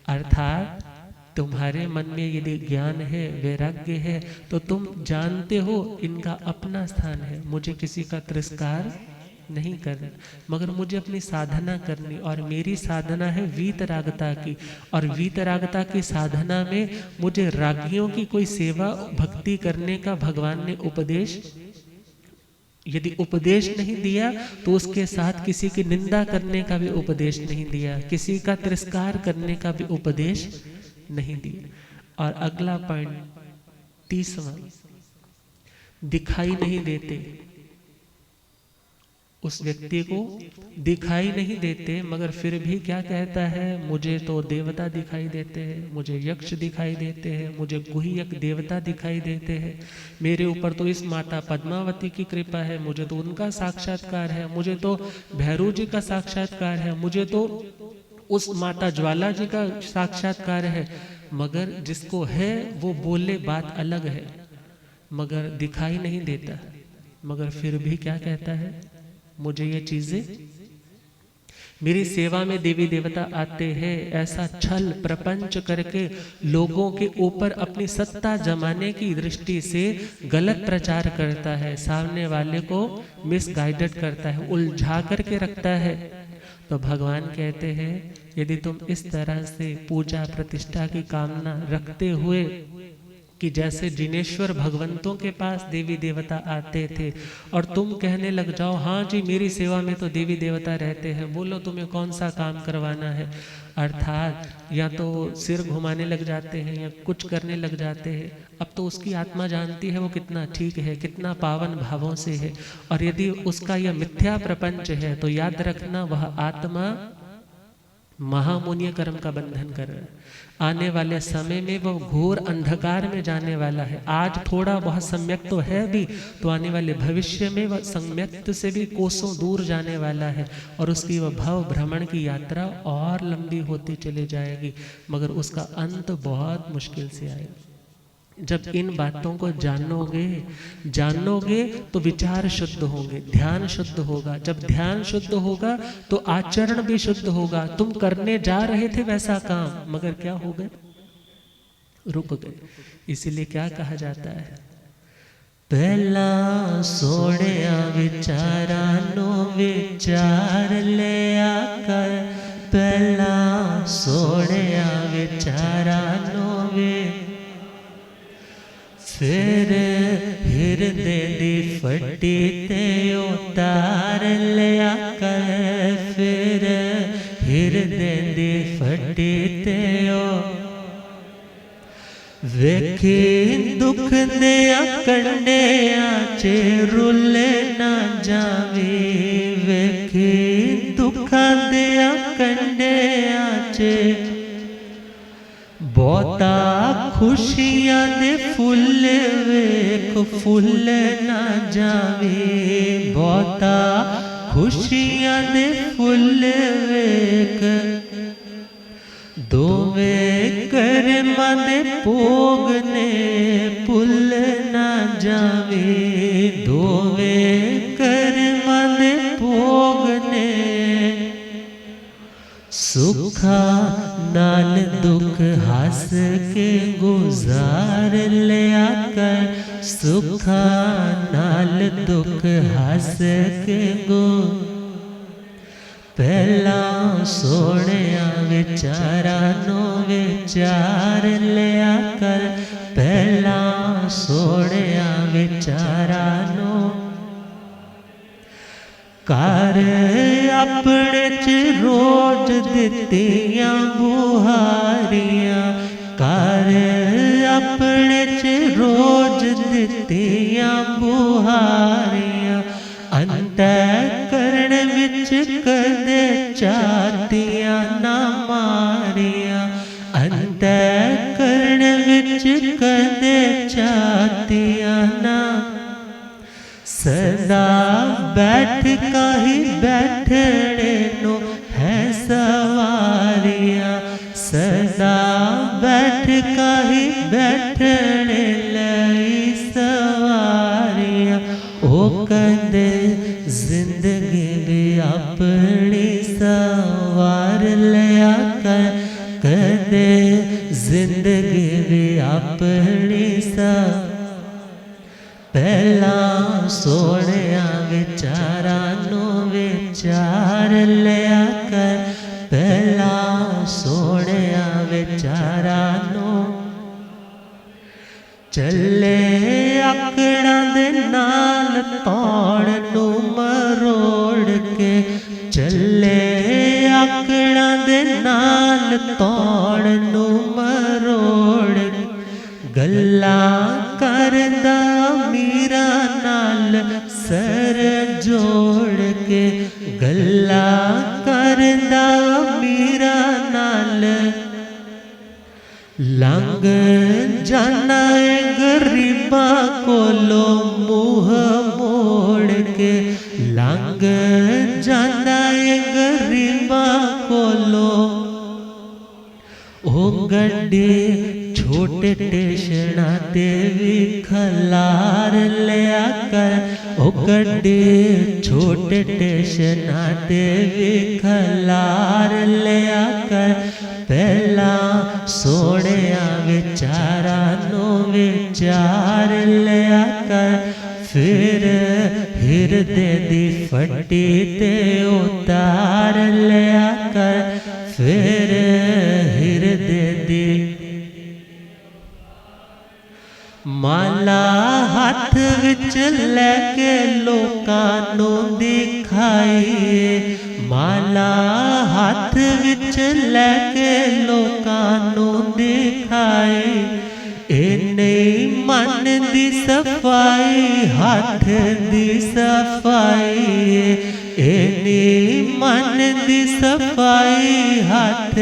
अर्थात तुम्हारे मन में यदि ज्ञान है, वैराग्य है, तो तुम जानते हो इनका अपना स्थान है, मुझे किसी का तिरस्कार नहीं करना, मगर मुझे अपनी साधना करनी, और मेरी साधना है वीतरागता की, और वीतरागता की साधना में मुझे रागियों की कोई सेवा भक्ति करने का भगवान ने उपदेश, यदि उपदेश नहीं दिया तो उसके साथ किसी की निंदा करने का भी उपदेश नहीं दिया, किसी का तिरस्कार करने का भी उपदेश नहीं दिया। और अगला पॉइंट 30वां, दिखाई नहीं देते, उस व्यक्ति को दिखाई नहीं देते, मगर फिर भी क्या कहता है, मुझे तो देवता दिखाई देते हैं, मुझे यक्ष दिखाई देते हैं, मुझे गुह्यक देवता दिखाई देते हैं, मेरे ऊपर तो इस माता पद्मावती की कृपा है, मुझे तो उनका साक्षात्कार है, मुझे तो भैरव जी का साक्षात्कार है, मुझे तो उस माता ज्वाला जी का साक्षात्कार है। मगर जिसको है वो बोले बात अलग है, मगर दिखाई नहीं देता, मगर फिर भी क्या कहता है, मुझे ये चीजें, मेरी सेवा में देवी देवता आते हैं, ऐसा छल प्रपंच करके लोगों के ऊपर अपनी सत्ता जमाने की दृष्टि से गलत प्रचार करता है, सामने वाले को मिसगाइडेड करता है, उलझा करके रखता है। तो भगवान कहते हैं यदि तुम इस तरह से पूजा प्रतिष्ठा की कामना रखते हुए कि जैसे जिनेश्वर भगवंतों के पास देवी देवता आते थे और तुम कहने लग जाओ हाँ जी मेरी सेवा में तो देवी देवता रहते हैं, बोलो तुम्हें कौन सा काम करवाना है, अर्थात या तो सिर घुमाने लग जाते हैं या कुछ करने लग जाते हैं। अब तो उसकी आत्मा जानती है वो कितना ठीक है, कितना पावन भावों से है, और यदि उसका यह मिथ्या प्रपंच है तो याद रखना वह आत्मा महामुनीय कर्म का बंधन कर रहा है। आने वाले समय में वो घोर अंधकार में जाने वाला है। आज थोड़ा बहुत सम्यक तो है भी, तो आने वाले भविष्य में वह सम्यक से भी कोसों दूर जाने वाला है, और उसकी वह भव भ्रमण की यात्रा और लंबी होती चली जाएगी, मगर उसका अंत बहुत मुश्किल से आएगा। जब इन बातों को जानोगे तो विचार शुद्ध होंगे, ध्यान शुद्ध होगा, जब ध्यान शुद्ध होगा तो आचरण भी शुद्ध होगा। तुम करने जा रहे थे वैसा काम, मगर क्या हो गए, रुक गए। इसीलिए क्या कहा जाता है, पहला सोड़िया विचारा नो विचार ले आकर, पहला सोड़िया विचारा नो फिर हृदय दी फटी ते उतार लिया कर, फिर हृदय दी फटी ते वेखी दुख दिया कंडिया चे रुले ना जावी, वेखी दुखा दिया कंडिया चे बहुता खुशियां दे फुल वेख फुल ना जावे, बहुता खुशियां दे फुल वेख दोवे कर्मां दे भोग ने भुल ना जावे, दोवे कर्मां दे भोग ने सुखा नाल दुख हंस के गुजार लिया कर, सुखा नाल दुख हंस के पहला सोनिया विचारा नो विचार लिया कर, पहला सोनिया विचारा नो कर अपने च रोज दित्तियां बुहारियां, कर अपने च रोज दित्तियां बुहारियां, अंतःकरण विच कदे चातियां ना मारियां, अंतःकरण विच कदे चातियां ना, सदा बैठ का ही बैठने नो है सवारियां, सदा बैठ का ही बैठने लई सवारियां, ओ कदे जिंदगी भी अपनी सवार लिया कर, कदे जिंदगी जिंदगी भी अपनी सा पहला सोहणिया विचारा नू विचार लिया कर पहला सोहणिया विचारा नू चले आकड़ा दे नाल तौड़ नू मरोड़ के चले आकड़ा दे नाल तौड़ नू मरोड़ गल्ला करदा मीरा नाल सर जोड़ के गल्ला करदा मीरा नाल लंघ जाना गरीबा कोलो मुँह मोड़ के लंघ जाना गरीबा कोलो ओ गड्डी छोटे टेशना ते भी खलार लिया कर ओ गड्डी छोटे टेशना ते भी खलार लिया कर पहला सोहणिया विचारा नू विचार लिया कर फिर हिरदे दी फट्टी ते उतार लिया कर फिर हिरदे दी माला हाथ विच लैके लोकां नू दिखाइए माला हाथ विच लैके लोकां नू दिखाए इन्ने मन दी सफाई हाथ दी सफाई इन्ने मन दी सफाई हाथ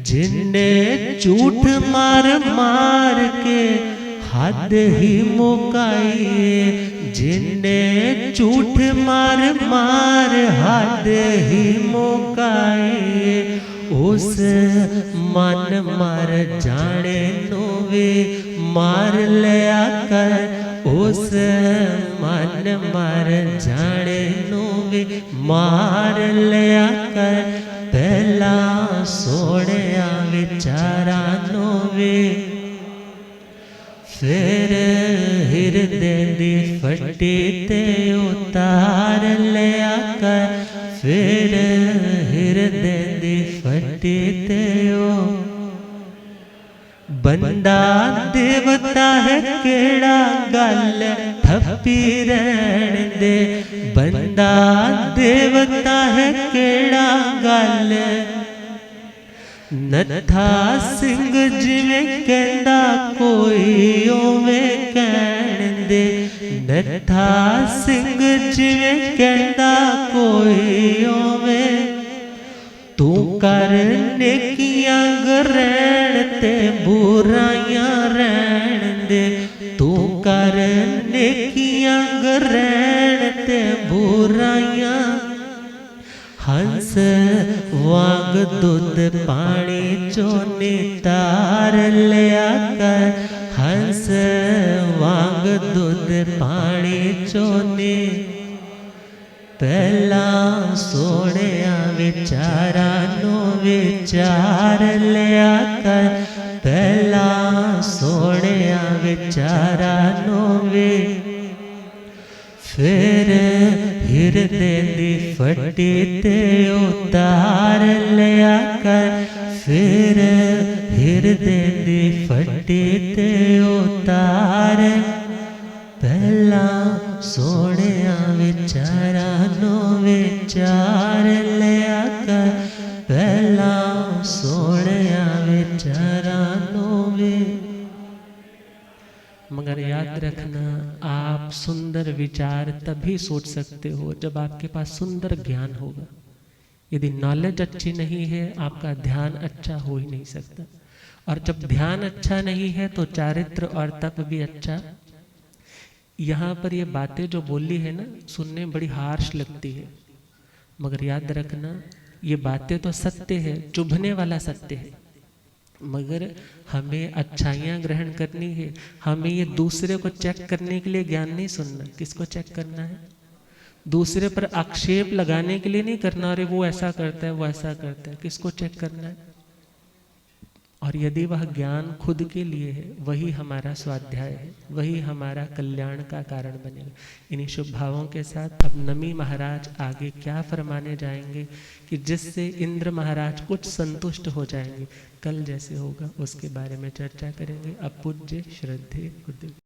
जिन्ने झूठ मार मार के हद ही मुकाई जिन्ने झूठ मार मार हद ही मुकाई उस मन मार जाने नू वे मार लिया कर उस मन मार जाने नू वे मार लिया कर पहला सोहणिया विचारा नू वे फिर हिरदे दी फट्टी ते उतार लिया कर फिर हिरदे दी फट्टी ते बंदा देवता है केड़ा गल ठप्पी रहन दे बंदा देवता है केड़ा गल नत्था सिंह जिवें कहंदा कोई उवें कहण दे नत्था सिंह जिवें कहंदा कोई उवें तू कर नेकियां ग्रहण ते बुराइयां रहन दे तू कर नेकियां ग्रहण ते बुराइयां हंस वांग दूध पानी चो नितार लिया कर हंस वांग दूध पानी चो ने पहला सोहणिया विचारा नू विचार लिया कर पहला सोहणिया विचारा नू वे फिर हिरदे दी फट्टी ते उतार लिया कर फिर हिरदे दी फट्टी ते उतार पहला सोहणिया विचारा नू विचार लिया कर पहला सोहणिया विचारा नू वे मगर याद रखना आप सुंदर विचार तभी सोच सकते हो जब आपके पास सुंदर ज्ञान होगा यदि नॉलेज अच्छी नहीं है आपका ध्यान अच्छा हो ही नहीं सकता और जब ध्यान अच्छा नहीं है तो चारित्र और तप भी अच्छा यहाँ पर ये बातें जो बोली है ना सुनने में बड़ी हार्श लगती है मगर याद रखना ये बातें तो सत्य है चुभने वाला सत्य है मगर हमें अच्छाइयाँ ग्रहण करनी है हमें ये दूसरे को चेक करने के लिए ज्ञान नहीं सुनना किसको चेक करना है दूसरे पर आक्षेप लगाने के लिए नहीं करना अरे वो ऐसा करता है वो ऐसा करता है किसको चेक करना है और यदि वह ज्ञान खुद के लिए है, वही हमारा स्वाध्याय है, वही हमारा कल्याण का कारण बनेगा। इन्हीं शुभ भावों के साथ अब नमी महाराज आगे क्या फरमाने जाएंगे कि जिससे इंद्र महाराज कुछ संतुष्ट हो जाएंगे, कल जैसे होगा उसके बारे में चर्चा करेंगे। अब पूज्य श्रद्धेय गुरुदेव।